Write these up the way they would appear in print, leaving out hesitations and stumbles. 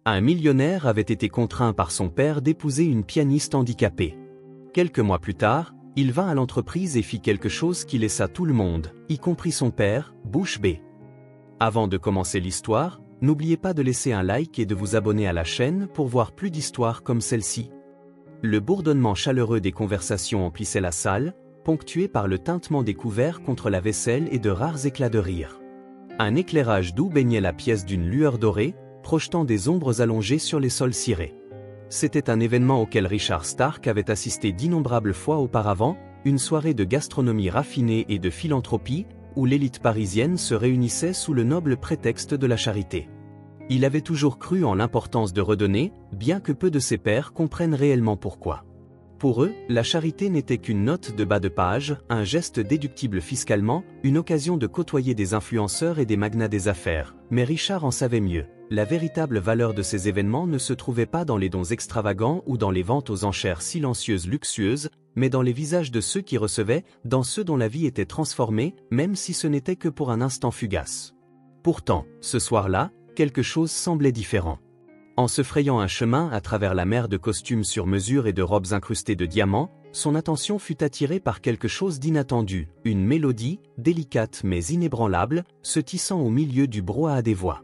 Un millionnaire avait été contraint par son père d'épouser une pianiste handicapée. Quelques mois plus tard, il vint à l'entreprise et fit quelque chose qui laissa tout le monde, y compris son père, bouche bée. Avant de commencer l'histoire, n'oubliez pas de laisser un like et de vous abonner à la chaîne pour voir plus d'histoires comme celle-ci. Le bourdonnement chaleureux des conversations emplissait la salle, ponctué par le tintement des couverts contre la vaisselle et de rares éclats de rire. Un éclairage doux baignait la pièce d'une lueur dorée, projetant des ombres allongées sur les sols cirés. C'était un événement auquel Richard Stark avait assisté d'innombrables fois auparavant, une soirée de gastronomie raffinée et de philanthropie, où l'élite parisienne se réunissait sous le noble prétexte de la charité. Il avait toujours cru en l'importance de redonner, bien que peu de ses pairs comprennent réellement pourquoi. Pour eux, la charité n'était qu'une note de bas de page, un geste déductible fiscalement, une occasion de côtoyer des influenceurs et des magnats des affaires. Mais Richard en savait mieux. La véritable valeur de ces événements ne se trouvait pas dans les dons extravagants ou dans les ventes aux enchères silencieuses luxueuses, mais dans les visages de ceux qui recevaient, dans ceux dont la vie était transformée, même si ce n'était que pour un instant fugace. Pourtant, ce soir-là, quelque chose semblait différent. En se frayant un chemin à travers la mer de costumes sur mesure et de robes incrustées de diamants, son attention fut attirée par quelque chose d'inattendu, une mélodie, délicate mais inébranlable, se tissant au milieu du brouhaha des voix.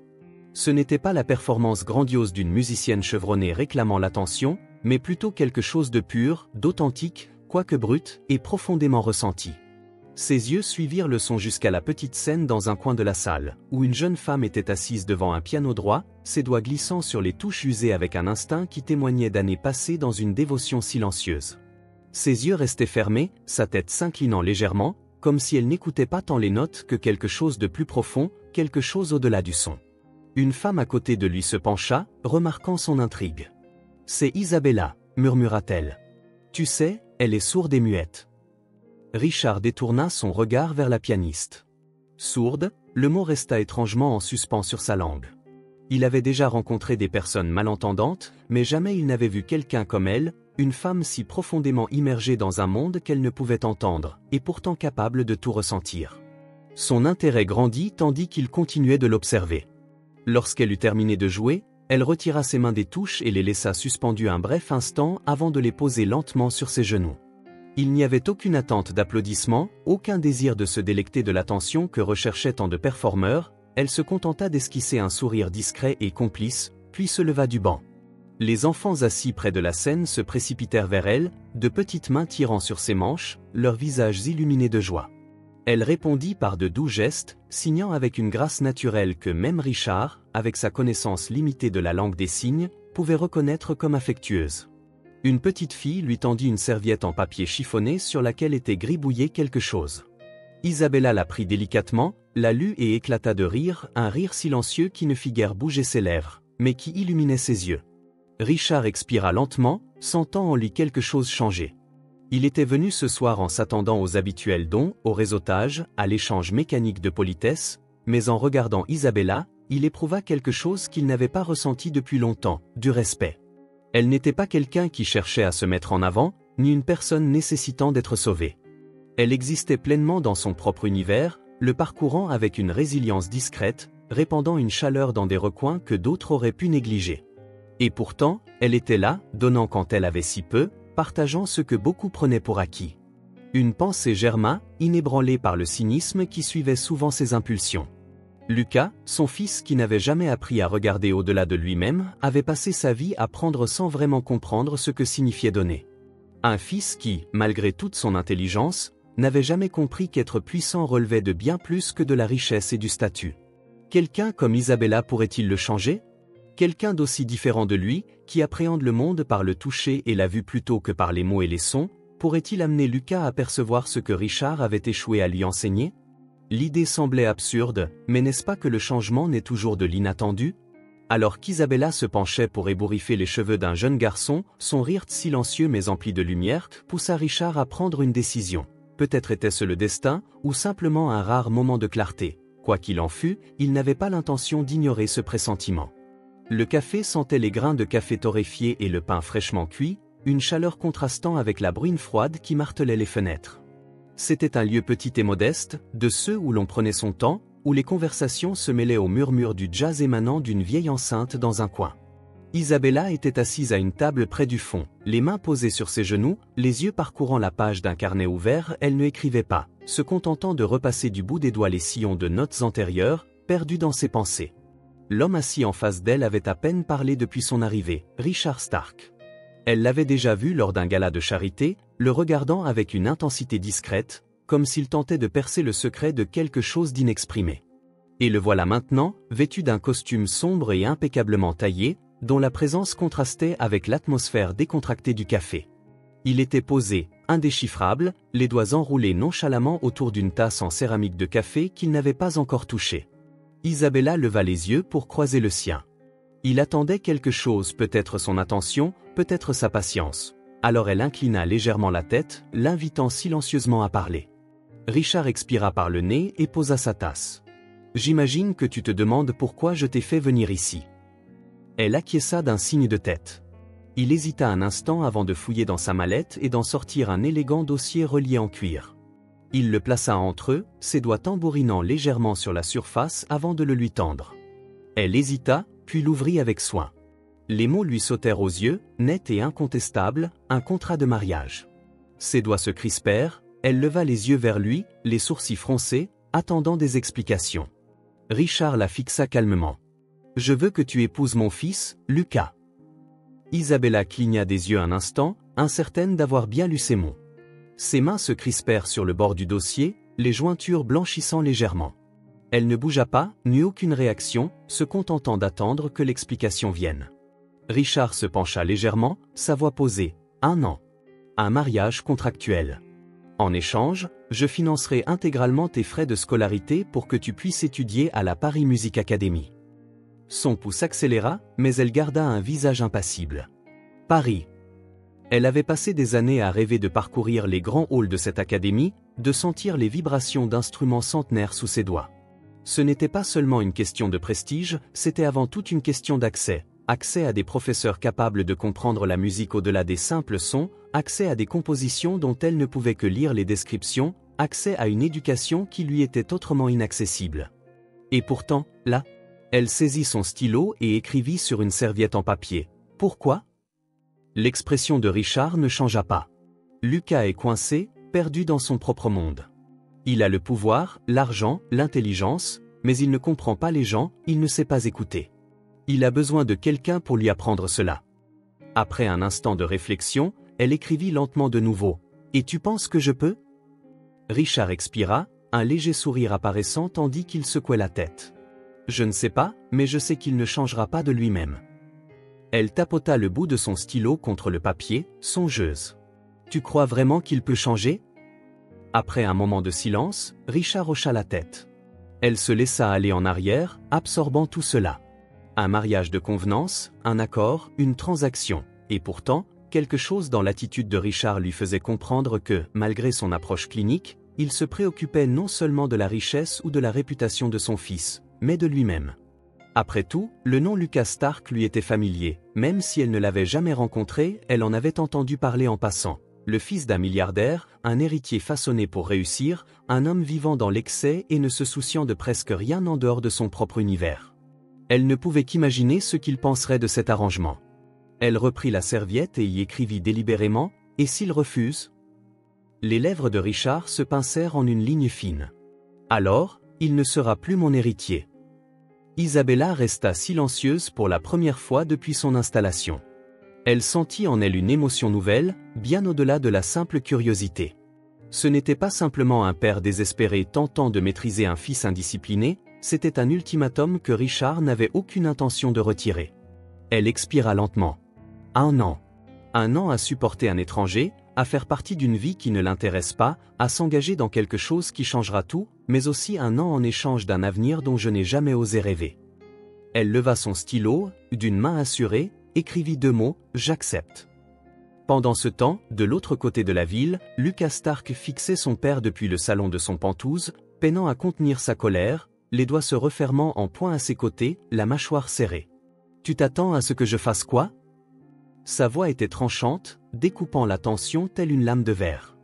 Ce n'était pas la performance grandiose d'une musicienne chevronnée réclamant l'attention, mais plutôt quelque chose de pur, d'authentique, quoique brut, et profondément ressenti. Ses yeux suivirent le son jusqu'à la petite scène dans un coin de la salle, où une jeune femme était assise devant un piano droit, ses doigts glissant sur les touches usées avec un instinct qui témoignait d'années passées dans une dévotion silencieuse. Ses yeux restaient fermés, sa tête s'inclinant légèrement, comme si elle n'écoutait pas tant les notes que quelque chose de plus profond, quelque chose au-delà du son. Une femme à côté de lui se pencha, remarquant son intrigue. « C'est Isabella, murmura-t-elle. Tu sais, elle est sourde et muette. » Richard détourna son regard vers la pianiste. Sourde, le mot resta étrangement en suspens sur sa langue. Il avait déjà rencontré des personnes malentendantes, mais jamais il n'avait vu quelqu'un comme elle, une femme si profondément immergée dans un monde qu'elle ne pouvait entendre, et pourtant capable de tout ressentir. Son intérêt grandit tandis qu'il continuait de l'observer. Lorsqu'elle eut terminé de jouer, elle retira ses mains des touches et les laissa suspendues un bref instant avant de les poser lentement sur ses genoux. Il n'y avait aucune attente d'applaudissements, aucun désir de se délecter de l'attention que recherchaient tant de performeurs, elle se contenta d'esquisser un sourire discret et complice, puis se leva du banc. Les enfants assis près de la scène se précipitèrent vers elle, de petites mains tirant sur ses manches, leurs visages illuminés de joie. Elle répondit par de doux gestes, signant avec une grâce naturelle que même Richard, avec sa connaissance limitée de la langue des signes, pouvait reconnaître comme affectueuse. Une petite fille lui tendit une serviette en papier chiffonné sur laquelle était gribouillé quelque chose. Isabella la prit délicatement, la lut et éclata de rire, un rire silencieux qui ne fit guère bouger ses lèvres, mais qui illuminait ses yeux. Richard expira lentement, sentant en lui quelque chose changer. Il était venu ce soir en s'attendant aux habituels dons, au réseautage, à l'échange mécanique de politesse, mais en regardant Isabella, il éprouva quelque chose qu'il n'avait pas ressenti depuis longtemps, du respect. Elle n'était pas quelqu'un qui cherchait à se mettre en avant, ni une personne nécessitant d'être sauvée. Elle existait pleinement dans son propre univers, le parcourant avec une résilience discrète, répandant une chaleur dans des recoins que d'autres auraient pu négliger. Et pourtant, elle était là, donnant quand elle avait si peu, partageant ce que beaucoup prenaient pour acquis. Une pensée germa, inébranlée par le cynisme qui suivait souvent ses impulsions. Lucas, son fils qui n'avait jamais appris à regarder au-delà de lui-même, avait passé sa vie à prendre sans vraiment comprendre ce que signifiait donner. Un fils qui, malgré toute son intelligence, n'avait jamais compris qu'être puissant relevait de bien plus que de la richesse et du statut. Quelqu'un comme Isabella pourrait-il le changer ? Quelqu'un d'aussi différent de lui, qui appréhende le monde par le toucher et la vue plutôt que par les mots et les sons, pourrait-il amener Lucas à percevoir ce que Richard avait échoué à lui enseigner ? L'idée semblait absurde, mais n'est-ce pas que le changement naît toujours de l'inattendu ? Alors qu'Isabella se penchait pour ébouriffer les cheveux d'un jeune garçon, son rire silencieux mais empli de lumière poussa Richard à prendre une décision. Peut-être était-ce le destin, ou simplement un rare moment de clarté. Quoi qu'il en fût, il n'avait pas l'intention d'ignorer ce pressentiment. Le café sentait les grains de café torréfiés et le pain fraîchement cuit, une chaleur contrastant avec la bruine froide qui martelait les fenêtres. C'était un lieu petit et modeste, de ceux où l'on prenait son temps, où les conversations se mêlaient aux murmures du jazz émanant d'une vieille enceinte dans un coin. Isabella était assise à une table près du fond, les mains posées sur ses genoux, les yeux parcourant la page d'un carnet ouvert. Elle ne écrivait pas, se contentant de repasser du bout des doigts les sillons de notes antérieures, perdue dans ses pensées. L'homme assis en face d'elle avait à peine parlé depuis son arrivée, Richard Stark. Elle l'avait déjà vu lors d'un gala de charité, le regardant avec une intensité discrète, comme s'il tentait de percer le secret de quelque chose d'inexprimé. Et le voilà maintenant, vêtu d'un costume sombre et impeccablement taillé, dont la présence contrastait avec l'atmosphère décontractée du café. Il était posé, indéchiffrable, les doigts enroulés nonchalamment autour d'une tasse en céramique de café qu'il n'avait pas encore touchée. Isabella leva les yeux pour croiser le sien. Il attendait quelque chose, peut-être son attention, peut-être sa patience. Alors elle inclina légèrement la tête, l'invitant silencieusement à parler. Richard expira par le nez et posa sa tasse. « J'imagine que tu te demandes pourquoi je t'ai fait venir ici. » Elle acquiesça d'un signe de tête. Il hésita un instant avant de fouiller dans sa mallette et d'en sortir un élégant dossier relié en cuir. Il le plaça entre eux, ses doigts tambourinant légèrement sur la surface avant de le lui tendre. Elle hésita, puis l'ouvrit avec soin. Les mots lui sautèrent aux yeux, nets et incontestables, un contrat de mariage. Ses doigts se crispèrent, elle leva les yeux vers lui, les sourcils froncés, attendant des explications. Richard la fixa calmement. « Je veux que tu épouses mon fils, Lucas. » Isabella cligna des yeux un instant, incertaine d'avoir bien lu ces mots. Ses mains se crispèrent sur le bord du dossier, les jointures blanchissant légèrement. Elle ne bougea pas, n'eut aucune réaction, se contentant d'attendre que l'explication vienne. Richard se pencha légèrement, sa voix posée. « 1 an. Un mariage contractuel. En échange, je financerai intégralement tes frais de scolarité pour que tu puisses étudier à la Paris Music Academy. » Son pouls s'accéléra, mais elle garda un visage impassible. Paris. Elle avait passé des années à rêver de parcourir les grands halls de cette académie, de sentir les vibrations d'instruments centenaires sous ses doigts. Ce n'était pas seulement une question de prestige, c'était avant tout une question d'accès. Accès à des professeurs capables de comprendre la musique au-delà des simples sons, accès à des compositions dont elle ne pouvait que lire les descriptions, accès à une éducation qui lui était autrement inaccessible. Et pourtant, là, elle saisit son stylo et écrivit sur une serviette en papier. Pourquoi ? L'expression de Richard ne changea pas. Lucas est coincé, perdu dans son propre monde. Il a le pouvoir, l'argent, l'intelligence, mais il ne comprend pas les gens, il ne sait pas écouter. Il a besoin de quelqu'un pour lui apprendre cela. Après un instant de réflexion, elle écrivit lentement de nouveau. « Et tu penses que je peux ?» Richard expira, un léger sourire apparaissant tandis qu'il secouait la tête. « Je ne sais pas, mais je sais qu'il ne changera pas de lui-même. » Elle tapota le bout de son stylo contre le papier, songeuse. « Tu crois vraiment qu'il peut changer ?» Après un moment de silence, Richard hocha la tête. Elle se laissa aller en arrière, absorbant tout cela. Un mariage de convenance, un accord, une transaction. Et pourtant, quelque chose dans l'attitude de Richard lui faisait comprendre que, malgré son approche clinique, il se préoccupait non seulement de la richesse ou de la réputation de son fils, mais de lui-même. Après tout, le nom Lucas Stark lui était familier, même si elle ne l'avait jamais rencontré, elle en avait entendu parler en passant. Le fils d'un milliardaire, un héritier façonné pour réussir, un homme vivant dans l'excès et ne se souciant de presque rien en dehors de son propre univers. Elle ne pouvait qu'imaginer ce qu'il penserait de cet arrangement. Elle reprit la serviette et y écrivit délibérément « Et s'il refuse ?» Les lèvres de Richard se pincèrent en une ligne fine. « Alors, il ne sera plus mon héritier. » Isabella resta silencieuse pour la première fois depuis son installation. Elle sentit en elle une émotion nouvelle, bien au-delà de la simple curiosité. Ce n'était pas simplement un père désespéré tentant de maîtriser un fils indiscipliné, c'était un ultimatum que Richard n'avait aucune intention de retirer. Elle expira lentement. 1 an. 1 an à supporter un étranger, à faire partie d'une vie qui ne l'intéresse pas, à s'engager dans quelque chose qui changera tout, mais aussi 1 an en échange d'un avenir dont je n'ai jamais osé rêver. Elle leva son stylo, d'une main assurée, écrivit 2 mots, « J'accepte ». Pendant ce temps, de l'autre côté de la ville, Lucas Stark fixait son père depuis le salon de son Penthouse, peinant à contenir sa colère, les doigts se refermant en poing à ses côtés, la mâchoire serrée. « Tu t'attends à ce que je fasse quoi ?» Sa voix était tranchante, découpant la tension telle une lame de verre.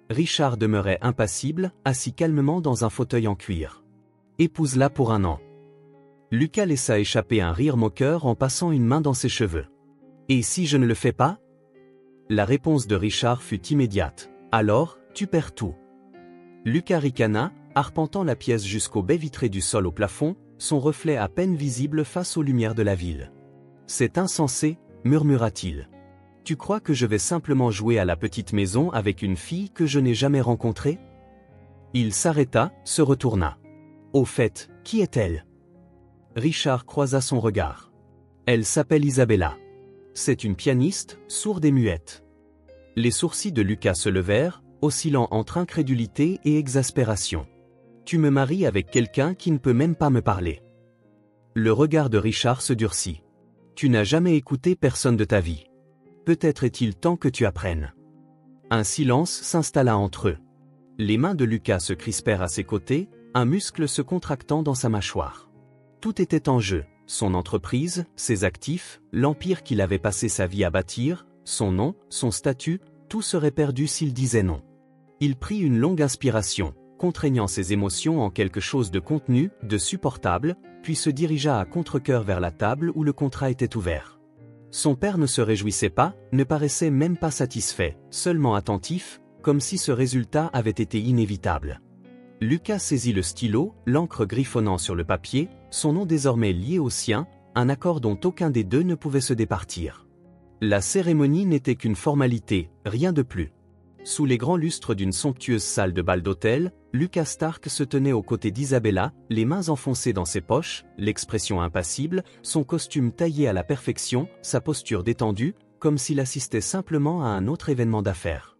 Richard demeurait impassible, assis calmement dans un fauteuil en cuir. « Épouse-la pour 1 an. » Lucas laissa échapper un rire moqueur en passant une main dans ses cheveux. Et si je ne le fais pas? La réponse de Richard fut immédiate. Alors, tu perds tout. Lucas ricana, arpentant la pièce jusqu'aux baies vitrées du sol au plafond, son reflet à peine visible face aux lumières de la ville. C'est insensé, murmura-t-il. Tu crois que je vais simplement jouer à la petite maison avec une fille que je n'ai jamais rencontrée? Il s'arrêta, se retourna. Au fait, qui est-elle? Richard croisa son regard. Elle s'appelle Isabella. C'est une pianiste, sourde et muette. Les sourcils de Lucas se levèrent, oscillant entre incrédulité et exaspération. Tu me maries avec quelqu'un qui ne peut même pas me parler. Le regard de Richard se durcit. Tu n'as jamais écouté personne de ta vie. Peut-être est-il temps que tu apprennes. Un silence s'installa entre eux. Les mains de Lucas se crispèrent à ses côtés, un muscle se contractant dans sa mâchoire. Tout était en jeu, son entreprise, ses actifs, l'empire qu'il avait passé sa vie à bâtir, son nom, son statut, tout serait perdu s'il disait non. Il prit une longue inspiration, contraignant ses émotions en quelque chose de contenu, de supportable, puis se dirigea à contre-cœur vers la table où le contrat était ouvert. Son père ne se réjouissait pas, ne paraissait même pas satisfait, seulement attentif, comme si ce résultat avait été inévitable. Lucas saisit le stylo, l'encre griffonnant sur le papier, son nom désormais lié au sien, un accord dont aucun des deux ne pouvait se départir. La cérémonie n'était qu'une formalité, rien de plus. Sous les grands lustres d'une somptueuse salle de bal d'hôtel, Lucas Stark se tenait aux côtés d'Isabella, les mains enfoncées dans ses poches, l'expression impassible, son costume taillé à la perfection, sa posture détendue, comme s'il assistait simplement à un autre événement d'affaires.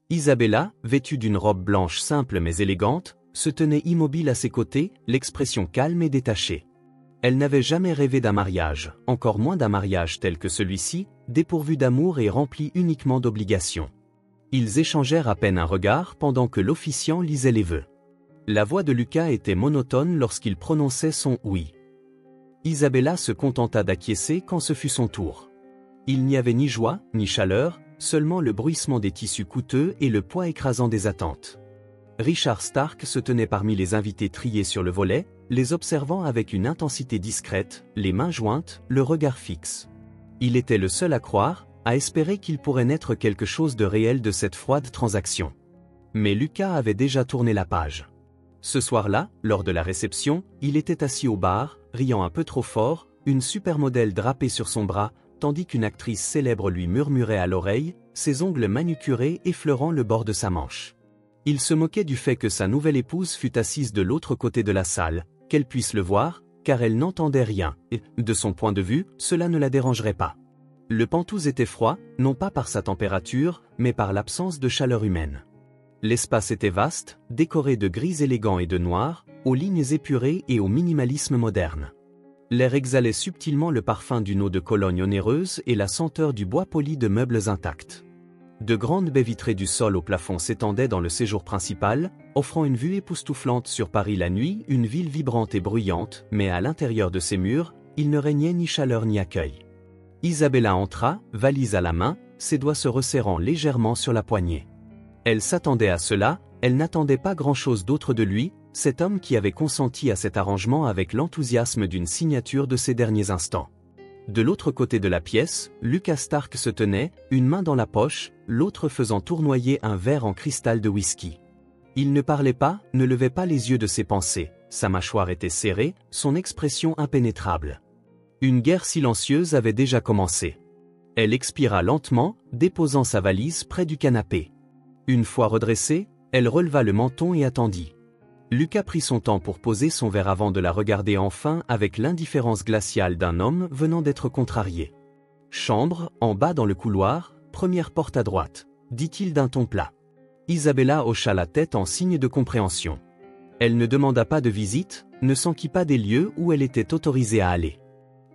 Isabella, vêtue d'une robe blanche simple mais élégante, se tenait immobile à ses côtés, l'expression calme et détachée. Elle n'avait jamais rêvé d'un mariage, encore moins d'un mariage tel que celui-ci, dépourvu d'amour et rempli uniquement d'obligations. Ils échangèrent à peine un regard pendant que l'officiant lisait les vœux. La voix de Lucas était monotone lorsqu'il prononçait son « oui ». Isabella se contenta d'acquiescer quand ce fut son tour. Il n'y avait ni joie, ni chaleur, seulement le bruissement des tissus coûteux et le poids écrasant des attentes. Richard Stark se tenait parmi les invités triés sur le volet, les observant avec une intensité discrète, les mains jointes, le regard fixe. Il était le seul à croire, à espérer qu'il pourrait naître quelque chose de réel de cette froide transaction. Mais Lucas avait déjà tourné la page. Ce soir-là, lors de la réception, il était assis au bar, riant un peu trop fort, une supermodèle drapée sur son bras, tandis qu'une actrice célèbre lui murmurait à l'oreille, ses ongles manucurés effleurant le bord de sa manche. Il se moquait du fait que sa nouvelle épouse fût assise de l'autre côté de la salle, qu'elle puisse le voir, car elle n'entendait rien, et, de son point de vue, cela ne la dérangerait pas. Le Penthouse était froid, non pas par sa température, mais par l'absence de chaleur humaine. L'espace était vaste, décoré de gris élégants et de noirs, aux lignes épurées et au minimalisme moderne. L'air exhalait subtilement le parfum d'une eau de Cologne onéreuse et la senteur du bois poli de meubles intacts. De grandes baies vitrées du sol au plafond s'étendaient dans le séjour principal, offrant une vue époustouflante sur Paris la nuit, une ville vibrante et bruyante, mais à l'intérieur de ses murs, il ne régnait ni chaleur ni accueil. Isabella entra, valise à la main, ses doigts se resserrant légèrement sur la poignée. Elle s'attendait à cela, elle n'attendait pas grand-chose d'autre de lui, cet homme qui avait consenti à cet arrangement avec l'enthousiasme d'une signature de ses derniers instants. De l'autre côté de la pièce, Lucas Stark se tenait, une main dans la poche, l'autre faisant tournoyer un verre en cristal de whisky. Il ne parlait pas, ne levait pas les yeux de ses pensées, sa mâchoire était serrée, son expression impénétrable. Une guerre silencieuse avait déjà commencé. Elle expira lentement, déposant sa valise près du canapé. Une fois redressée, elle releva le menton et attendit. Lucas prit son temps pour poser son verre avant de la regarder enfin avec l'indifférence glaciale d'un homme venant d'être contrarié. « Chambre, en bas dans le couloir, première porte à droite », dit-il d'un ton plat. Isabella hocha la tête en signe de compréhension. Elle ne demanda pas de visite, ne s'enquit pas des lieux où elle était autorisée à aller.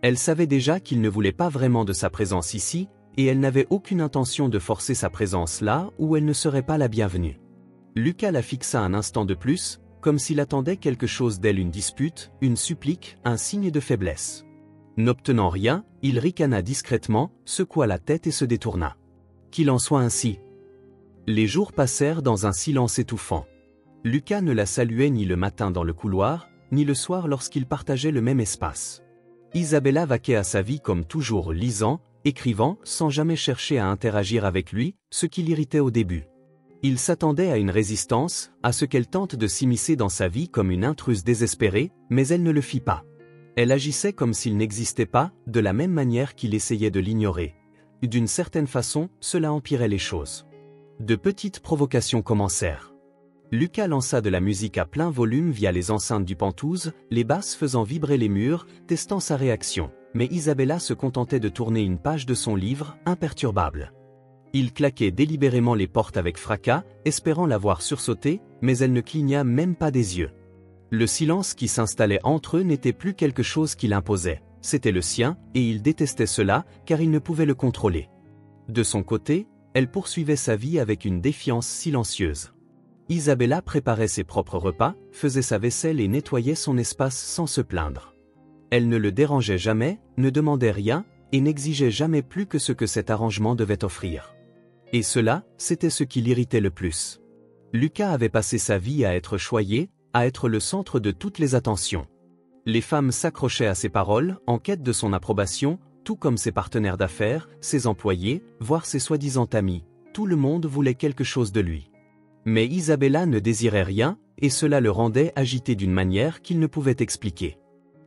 Elle savait déjà qu'il ne voulait pas vraiment de sa présence ici, et elle n'avait aucune intention de forcer sa présence là où elle ne serait pas la bienvenue. Lucas la fixa un instant de plus, comme s'il attendait quelque chose d'elle, une dispute, une supplique, un signe de faiblesse. N'obtenant rien, il ricana discrètement, secoua la tête et se détourna. Qu'il en soit ainsi. Les jours passèrent dans un silence étouffant. Lucas ne la saluait ni le matin dans le couloir, ni le soir lorsqu'ils partageaient le même espace. Isabella vaquait à sa vie comme toujours, lisant, écrivant, sans jamais chercher à interagir avec lui, ce qui l'irritait au début. Il s'attendait à une résistance, à ce qu'elle tente de s'immiscer dans sa vie comme une intruse désespérée, mais elle ne le fit pas. Elle agissait comme s'il n'existait pas, de la même manière qu'il essayait de l'ignorer. D'une certaine façon, cela empirait les choses. De petites provocations commencèrent. Lucas lança de la musique à plein volume via les enceintes du Penthouse, les basses faisant vibrer les murs, testant sa réaction. Mais Isabella se contentait de tourner une page de son livre, imperturbable. Il claquait délibérément les portes avec fracas, espérant la voir sursauter, mais elle ne cligna même pas des yeux. Le silence qui s'installait entre eux n'était plus quelque chose qu'il imposait, c'était le sien, et il détestait cela, car il ne pouvait le contrôler. De son côté, elle poursuivait sa vie avec une défiance silencieuse. Isabella préparait ses propres repas, faisait sa vaisselle et nettoyait son espace sans se plaindre. Elle ne le dérangeait jamais, ne demandait rien, et n'exigeait jamais plus que ce que cet arrangement devait offrir. Et cela, c'était ce qui l'irritait le plus. Lucas avait passé sa vie à être choyé, à être le centre de toutes les attentions. Les femmes s'accrochaient à ses paroles, en quête de son approbation, tout comme ses partenaires d'affaires, ses employés, voire ses soi-disant amis. Tout le monde voulait quelque chose de lui. Mais Isabella ne désirait rien, et cela le rendait agité d'une manière qu'il ne pouvait expliquer.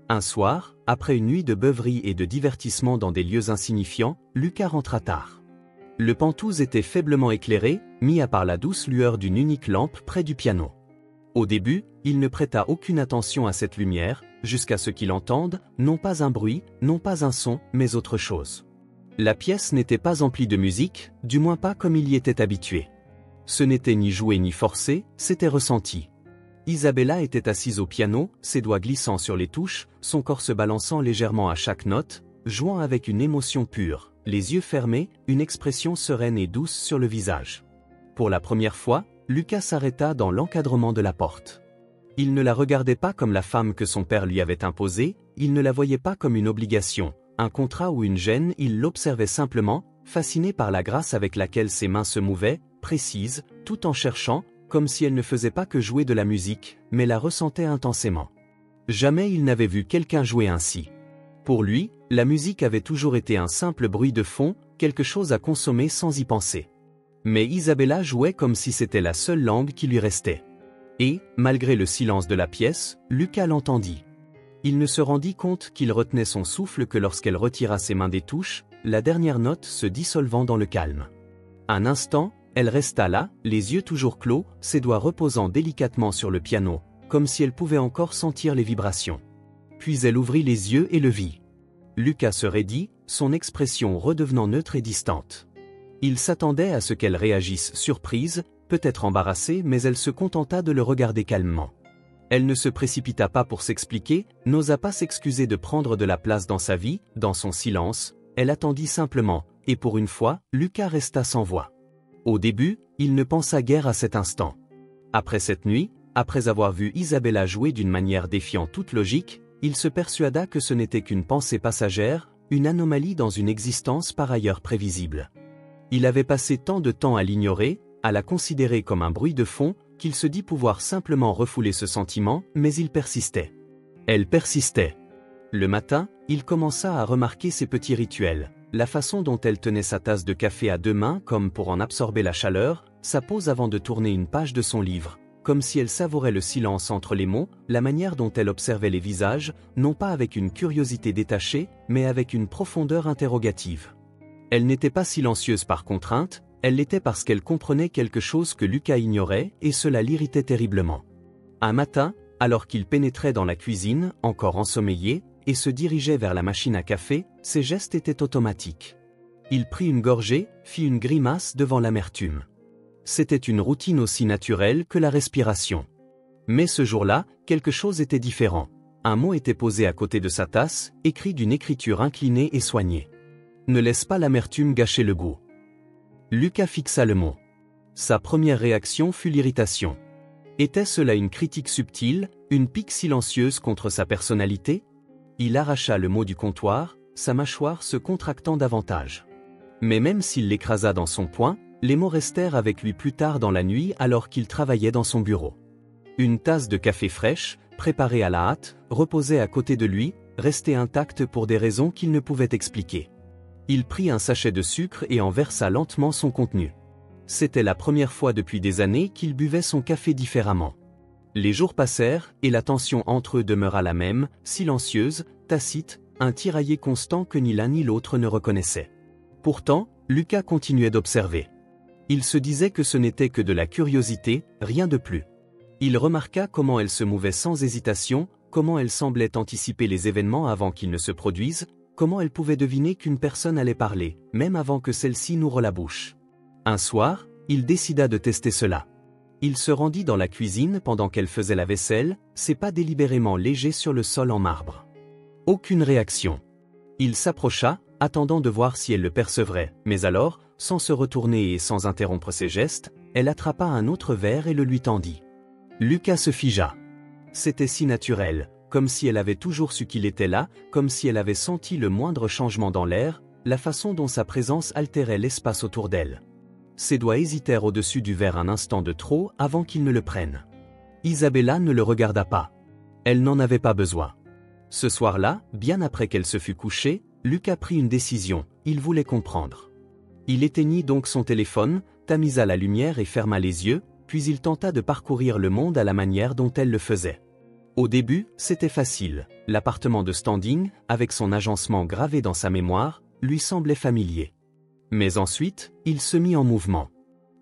Un soir, après une nuit de beuverie et de divertissement dans des lieux insignifiants, Lucas rentra tard. Le Penthouse était faiblement éclairé, mis à part la douce lueur d'une unique lampe près du piano. Au début, il ne prêta aucune attention à cette lumière, jusqu'à ce qu'il entende, non pas un bruit, non pas un son, mais autre chose. La pièce n'était pas emplie de musique, du moins pas comme il y était habitué. Ce n'était ni joué ni forcé, c'était ressenti. Isabella était assise au piano, ses doigts glissant sur les touches, son corps se balançant légèrement à chaque note, jouant avec une émotion pure, les yeux fermés, une expression sereine et douce sur le visage. Pour la première fois, Lucas s'arrêta dans l'encadrement de la porte. Il ne la regardait pas comme la femme que son père lui avait imposée, il ne la voyait pas comme une obligation, un contrat ou une gêne, il l'observait simplement, fasciné par la grâce avec laquelle ses mains se mouvaient, précises, tout en cherchant, comme si elle ne faisait pas que jouer de la musique, mais la ressentait intensément. Jamais il n'avait vu quelqu'un jouer ainsi. Pour lui, la musique avait toujours été un simple bruit de fond, quelque chose à consommer sans y penser. Mais Isabella jouait comme si c'était la seule langue qui lui restait. Et, malgré le silence de la pièce, Lucas l'entendit. Il ne se rendit compte qu'il retenait son souffle que lorsqu'elle retira ses mains des touches, la dernière note se dissolvant dans le calme. Un instant, elle resta là, les yeux toujours clos, ses doigts reposant délicatement sur le piano, comme si elle pouvait encore sentir les vibrations. Puis elle ouvrit les yeux et le vit. Lucas se raidit, son expression redevenant neutre et distante. Il s'attendait à ce qu'elle réagisse surprise, peut-être embarrassée, mais elle se contenta de le regarder calmement. Elle ne se précipita pas pour s'expliquer, n'osa pas s'excuser de prendre de la place dans sa vie, dans son silence, elle attendit simplement, et pour une fois, Lucas resta sans voix. Au début, il ne pensa guère à cet instant. Après cette nuit, après avoir vu Isabella jouer d'une manière défiant toute logique, il se persuada que ce n'était qu'une pensée passagère, une anomalie dans une existence par ailleurs prévisible. Il avait passé tant de temps à l'ignorer, à la considérer comme un bruit de fond, qu'il se dit pouvoir simplement refouler ce sentiment, mais il persistait. Elle persistait. Le matin, il commença à remarquer ses petits rituels, la façon dont elle tenait sa tasse de café à deux mains comme pour en absorber la chaleur, sa pose avant de tourner une page de son livre, comme si elle savourait le silence entre les mots, la manière dont elle observait les visages, non pas avec une curiosité détachée, mais avec une profondeur interrogative. Elle n'était pas silencieuse par contrainte, elle l'était parce qu'elle comprenait quelque chose que Lucas ignorait, et cela l'irritait terriblement. Un matin, alors qu'il pénétrait dans la cuisine, encore ensommeillé, et se dirigeait vers la machine à café, ses gestes étaient automatiques. Il prit une gorgée, fit une grimace devant l'amertume. C'était une routine aussi naturelle que la respiration. Mais ce jour-là, quelque chose était différent. Un mot était posé à côté de sa tasse, écrit d'une écriture inclinée et soignée. Ne laisse pas l'amertume gâcher le goût. Lucas fixa le mot. Sa première réaction fut l'irritation. Était-ce là une critique subtile, une pique silencieuse contre sa personnalité? Il arracha le mot du comptoir, sa mâchoire se contractant davantage. Mais même s'il l'écrasa dans son poing, les mots restèrent avec lui plus tard dans la nuit alors qu'il travaillait dans son bureau. Une tasse de café fraîche, préparé à la hâte, reposait à côté de lui, resté intact pour des raisons qu'il ne pouvait expliquer. Il prit un sachet de sucre et en versa lentement son contenu. C'était la première fois depuis des années qu'il buvait son café différemment. Les jours passèrent, et la tension entre eux demeura la même, silencieuse, tacite, un tiraillis constant que ni l'un ni l'autre ne reconnaissait. Pourtant, Lucas continuait d'observer. Il se disait que ce n'était que de la curiosité, rien de plus. Il remarqua comment elle se mouvait sans hésitation, comment elle semblait anticiper les événements avant qu'ils ne se produisent, comment elle pouvait deviner qu'une personne allait parler, même avant que celle-ci n'ouvre la bouche. Un soir, il décida de tester cela. Il se rendit dans la cuisine pendant qu'elle faisait la vaisselle, ses pas délibérément légers sur le sol en marbre. Aucune réaction. Il s'approcha, attendant de voir si elle le percevrait, mais alors, sans se retourner et sans interrompre ses gestes, elle attrapa un autre verre et le lui tendit. Lucas se figea. C'était si naturel, comme si elle avait toujours su qu'il était là, comme si elle avait senti le moindre changement dans l'air, la façon dont sa présence altérait l'espace autour d'elle. Ses doigts hésitèrent au-dessus du verre un instant de trop avant qu'il ne le prenne. Isabella ne le regarda pas. Elle n'en avait pas besoin. Ce soir-là, bien après qu'elle se fût couchée, Lucas prit une décision, il voulait comprendre. Il éteignit donc son téléphone, tamisa la lumière et ferma les yeux, puis il tenta de parcourir le monde à la manière dont elle le faisait. Au début, c'était facile, l'appartement de Standing, avec son agencement gravé dans sa mémoire, lui semblait familier. Mais ensuite, il se mit en mouvement.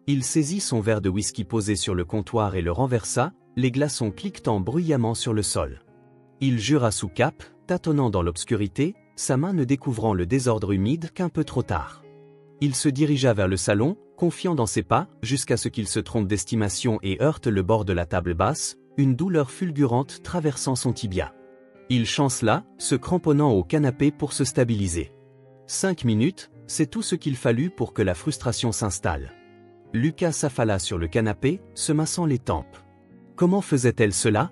Il saisit son verre de whisky posé sur le comptoir et le renversa, les glaçons cliquetant bruyamment sur le sol. Il jura sous cape, tâtonnant dans l'obscurité, sa main ne découvrant le désordre humide qu'un peu trop tard. Il se dirigea vers le salon, confiant dans ses pas, jusqu'à ce qu'il se trompe d'estimation et heurte le bord de la table basse, une douleur fulgurante traversant son tibia. Il chancela, se cramponnant au canapé pour se stabiliser. 5 minutes, c'est tout ce qu'il fallut pour que la frustration s'installe. Lucas s'affala sur le canapé, se massant les tempes. Comment faisait-elle cela?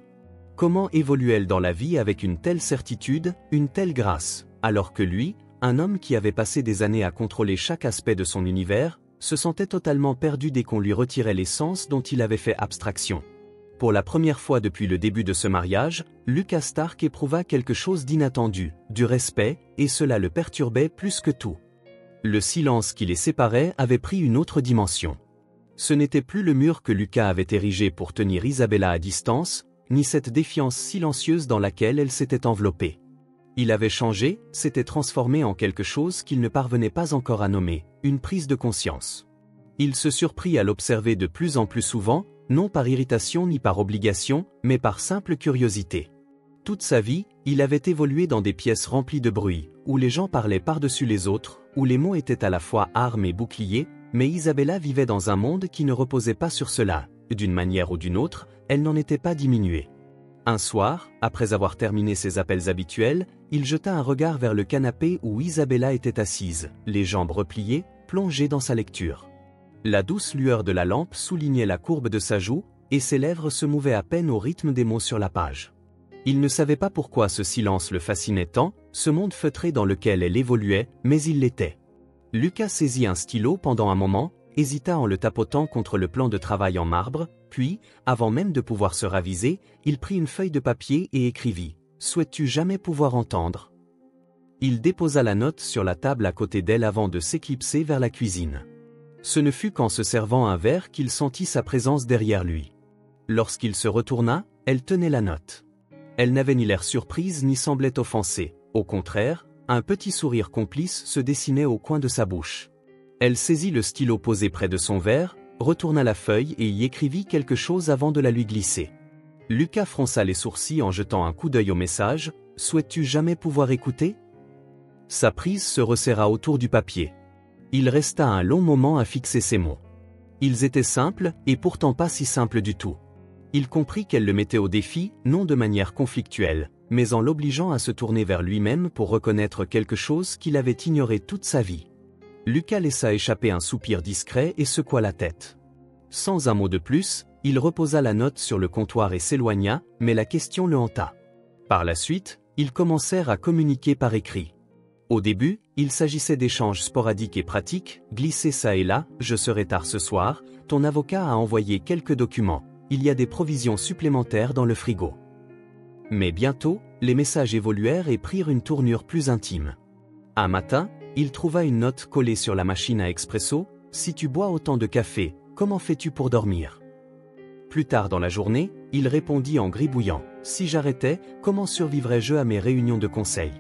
Comment évoluait-elle dans la vie avec une telle certitude, une telle grâce, alors que lui, un homme qui avait passé des années à contrôler chaque aspect de son univers, se sentait totalement perdu dès qu'on lui retirait les sens dont il avait fait abstraction. Pour la première fois depuis le début de ce mariage, Lucas Stark éprouva quelque chose d'inattendu, du respect, et cela le perturbait plus que tout. Le silence qui les séparait avait pris une autre dimension. Ce n'était plus le mur que Lucas avait érigé pour tenir Isabella à distance, ni cette défiance silencieuse dans laquelle elle s'était enveloppée. Il avait changé, s'était transformé en quelque chose qu'il ne parvenait pas encore à nommer, une prise de conscience. Il se surprit à l'observer de plus en plus souvent, non par irritation ni par obligation, mais par simple curiosité. Toute sa vie, il avait évolué dans des pièces remplies de bruit, où les gens parlaient par-dessus les autres, où les mots étaient à la fois armes et boucliers, mais Isabella vivait dans un monde qui ne reposait pas sur cela. D'une manière ou d'une autre, elle n'en était pas diminuée. Un soir, après avoir terminé ses appels habituels, il jeta un regard vers le canapé où Isabella était assise, les jambes repliées, plongée dans sa lecture. La douce lueur de la lampe soulignait la courbe de sa joue, et ses lèvres se mouvaient à peine au rythme des mots sur la page. Il ne savait pas pourquoi ce silence le fascinait tant, ce monde feutré dans lequel elle évoluait, mais il l'était. Lucas saisit un stylo pendant un moment, hésita en le tapotant contre le plan de travail en marbre, puis, avant même de pouvoir se raviser, il prit une feuille de papier et écrivit « Souhaites-tu jamais pouvoir entendre ?» Il déposa la note sur la table à côté d'elle avant de s'éclipser vers la cuisine. Ce ne fut qu'en se servant un verre qu'il sentit sa présence derrière lui. Lorsqu'il se retourna, elle tenait la note. Elle n'avait ni l'air surprise ni semblait offensée, au contraire, un petit sourire complice se dessinait au coin de sa bouche. Elle saisit le stylo posé près de son verre, retourna la feuille et y écrivit quelque chose avant de la lui glisser. Lucas fronça les sourcils en jetant un coup d'œil au message « Souhaites-tu jamais pouvoir écouter ?» Sa prise se resserra autour du papier. Il resta un long moment à fixer ces mots. Ils étaient simples, et pourtant pas si simples du tout. Il comprit qu'elle le mettait au défi, non de manière conflictuelle, mais en l'obligeant à se tourner vers lui-même pour reconnaître quelque chose qu'il avait ignoré toute sa vie. Lucas laissa échapper un soupir discret et secoua la tête. Sans un mot de plus, il reposa la note sur le comptoir et s'éloigna, mais la question le hanta. Par la suite, ils commencèrent à communiquer par écrit. Au début, il s'agissait d'échanges sporadiques et pratiques, glissés çà et là, je serai tard ce soir, ton avocat a envoyé quelques documents, il y a des provisions supplémentaires dans le frigo. Mais bientôt, les messages évoluèrent et prirent une tournure plus intime. Un matin, il trouva une note collée sur la machine à expresso: « Si tu bois autant de café, comment fais-tu pour dormir ?» Plus tard dans la journée, il répondit en gribouillant: « Si j'arrêtais, comment survivrais-je à mes réunions de conseil ?»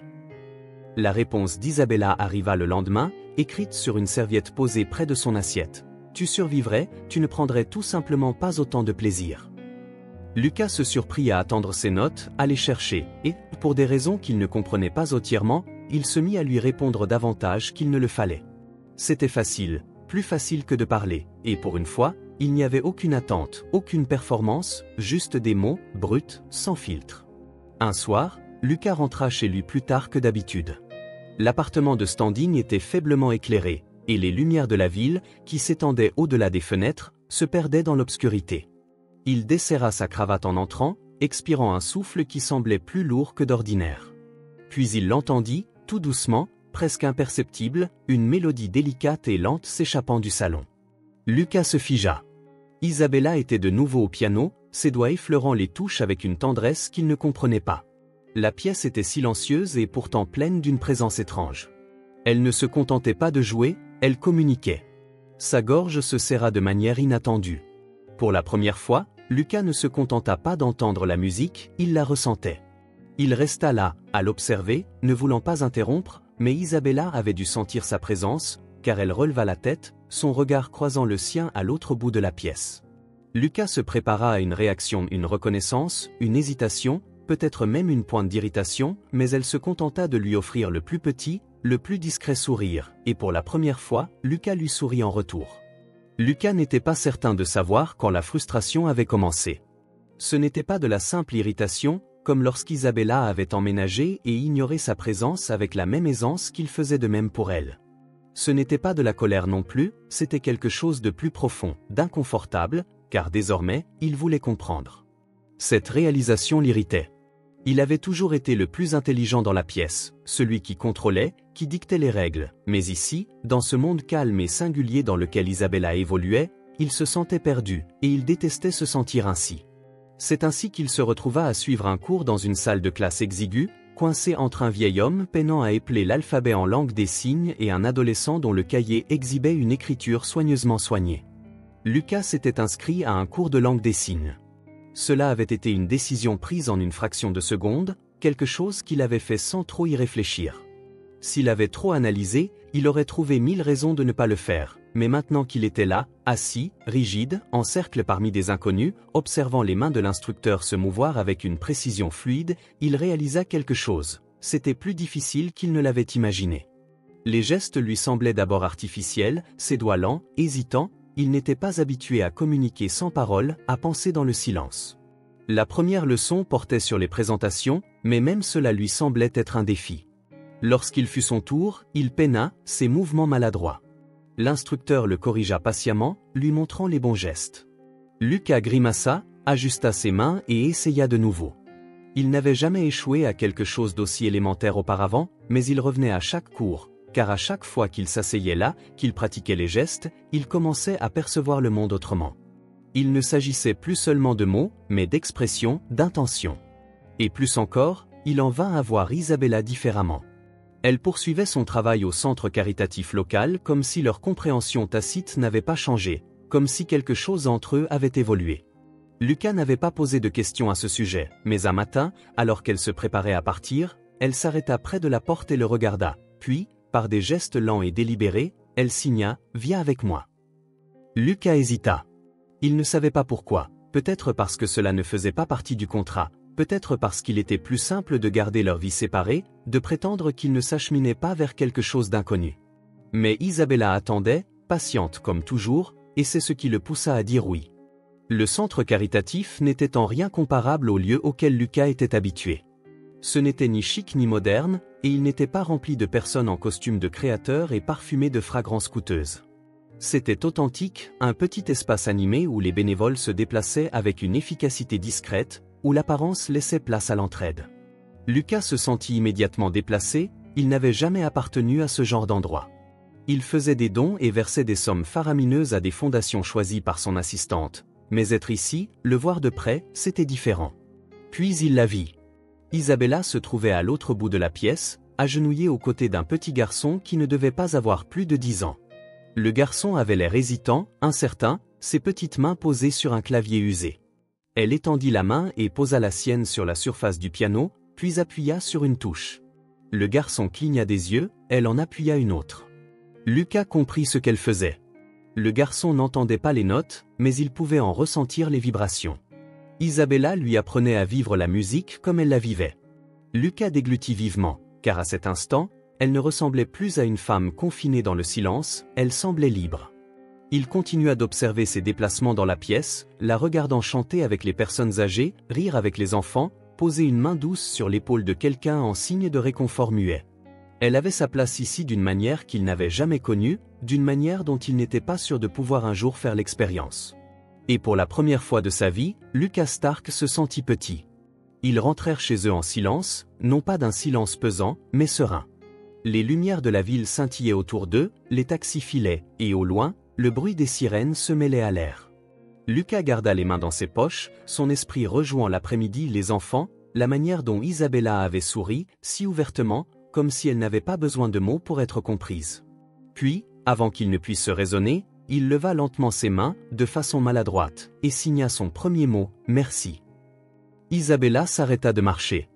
La réponse d'Isabella arriva le lendemain, écrite sur une serviette posée près de son assiette. « Tu survivrais, tu ne prendrais tout simplement pas autant de plaisir. » Lucas se surprit à attendre ces notes, à les chercher, et, pour des raisons qu'il ne comprenait pas entièrement, il se mit à lui répondre davantage qu'il ne le fallait. C'était facile, plus facile que de parler, et pour une fois, il n'y avait aucune attente, aucune performance, juste des mots, bruts, sans filtre. Un soir, Lucas rentra chez lui plus tard que d'habitude. L'appartement de Standing était faiblement éclairé, et les lumières de la ville, qui s'étendaient au-delà des fenêtres, se perdaient dans l'obscurité. Il desserra sa cravate en entrant, expirant un souffle qui semblait plus lourd que d'ordinaire. Puis il l'entendit, tout doucement, presque imperceptible, une mélodie délicate et lente s'échappant du salon. Lucas se figea. Isabella était de nouveau au piano, ses doigts effleurant les touches avec une tendresse qu'il ne comprenait pas. La pièce était silencieuse et pourtant pleine d'une présence étrange. Elle ne se contentait pas de jouer, elle communiquait. Sa gorge se serra de manière inattendue. Pour la première fois, Lucas ne se contenta pas d'entendre la musique, il la ressentait. Il resta là, à l'observer, ne voulant pas interrompre, mais Isabella avait dû sentir sa présence, car elle releva la tête, son regard croisant le sien à l'autre bout de la pièce. Lucas se prépara à une réaction, une reconnaissance, une hésitation, peut-être même une pointe d'irritation, mais elle se contenta de lui offrir le plus petit, le plus discret sourire, et pour la première fois, Lucas lui sourit en retour. Lucas n'était pas certain de savoir quand la frustration avait commencé. Ce n'était pas de la simple irritation, comme lorsqu'Isabella avait emménagé et ignoré sa présence avec la même aisance qu'il faisait de même pour elle. Ce n'était pas de la colère non plus, c'était quelque chose de plus profond, d'inconfortable, car désormais, il voulait comprendre. Cette réalisation l'irritait. Il avait toujours été le plus intelligent dans la pièce, celui qui contrôlait, qui dictait les règles, mais ici, dans ce monde calme et singulier dans lequel Isabella évoluait, il se sentait perdu, et il détestait se sentir ainsi. C'est ainsi qu'il se retrouva à suivre un cours dans une salle de classe exiguë, coincé entre un vieil homme peinant à épeler l'alphabet en langue des signes et un adolescent dont le cahier exhibait une écriture soigneusement soignée. Lucas s'était inscrit à un cours de langue des signes. Cela avait été une décision prise en une fraction de seconde, quelque chose qu'il avait fait sans trop y réfléchir. S'il avait trop analysé, il aurait trouvé 1000 raisons de ne pas le faire, mais maintenant qu'il était là, assis, rigide, en cercle parmi des inconnus, observant les mains de l'instructeur se mouvoir avec une précision fluide, il réalisa quelque chose. C'était plus difficile qu'il ne l'avait imaginé. Les gestes lui semblaient d'abord artificiels, ses doigts lents, hésitants. Il n'était pas habitué à communiquer sans parole, à penser dans le silence. La première leçon portait sur les présentations, mais même cela lui semblait être un défi. Lorsqu'il fut son tour, il peina, ses mouvements maladroits. L'instructeur le corrigea patiemment, lui montrant les bons gestes. Lucas grimaça, ajusta ses mains et essaya de nouveau. Il n'avait jamais échoué à quelque chose d'aussi élémentaire auparavant, mais il revenait à chaque cours. Car à chaque fois qu'il s'asseyait là, qu'il pratiquait les gestes, il commençait à percevoir le monde autrement. Il ne s'agissait plus seulement de mots, mais d'expressions, d'intentions. Et plus encore, il en vint à voir Isabella différemment. Elle poursuivait son travail au centre caritatif local comme si leur compréhension tacite n'avait pas changé, comme si quelque chose entre eux avait évolué. Lucas n'avait pas posé de questions à ce sujet, mais un matin, alors qu'elle se préparait à partir, elle s'arrêta près de la porte et le regarda, puis, par des gestes lents et délibérés, elle signa « Viens avec moi ». Lucas hésita. Il ne savait pas pourquoi, peut-être parce que cela ne faisait pas partie du contrat, peut-être parce qu'il était plus simple de garder leur vie séparée, de prétendre qu'ils ne s'acheminaient pas vers quelque chose d'inconnu. Mais Isabella attendait, patiente comme toujours, et c'est ce qui le poussa à dire oui. Le centre caritatif n'était en rien comparable au lieu auquel Lucas était habitué. Ce n'était ni chic ni moderne, et il n'était pas rempli de personnes en costume de créateur et parfumé de fragrances coûteuses. C'était authentique, un petit espace animé où les bénévoles se déplaçaient avec une efficacité discrète, où l'apparence laissait place à l'entraide. Lucas se sentit immédiatement déplacé, il n'avait jamais appartenu à ce genre d'endroit. Il faisait des dons et versait des sommes faramineuses à des fondations choisies par son assistante, mais être ici, le voir de près, c'était différent. Puis il la vit. Isabella se trouvait à l'autre bout de la pièce, agenouillée aux côtés d'un petit garçon qui ne devait pas avoir plus de 10 ans. Le garçon avait l'air hésitant, incertain, ses petites mains posées sur un clavier usé. Elle étendit la main et posa la sienne sur la surface du piano, puis appuya sur une touche. Le garçon cligna des yeux, elle en appuya une autre. Lucas comprit ce qu'elle faisait. Le garçon n'entendait pas les notes, mais il pouvait en ressentir les vibrations. Isabella lui apprenait à vivre la musique comme elle la vivait. Lucas déglutit vivement, car à cet instant, elle ne ressemblait plus à une femme confinée dans le silence, elle semblait libre. Il continua d'observer ses déplacements dans la pièce, la regardant chanter avec les personnes âgées, rire avec les enfants, poser une main douce sur l'épaule de quelqu'un en signe de réconfort muet. Elle avait sa place ici d'une manière qu'il n'avait jamais connue, d'une manière dont il n'était pas sûr de pouvoir un jour faire l'expérience. Et pour la première fois de sa vie, Lucas Stark se sentit petit. Ils rentrèrent chez eux en silence, non pas d'un silence pesant, mais serein. Les lumières de la ville scintillaient autour d'eux, les taxis filaient, et au loin, le bruit des sirènes se mêlait à l'air. Lucas garda les mains dans ses poches, son esprit rejouant l'après-midi les enfants, la manière dont Isabella avait souri, si ouvertement, comme si elle n'avait pas besoin de mots pour être comprise. Puis, avant qu'il ne puisse se raisonner, il leva lentement ses mains, de façon maladroite, et signa son premier mot, « Merci ». Isabella s'arrêta de marcher.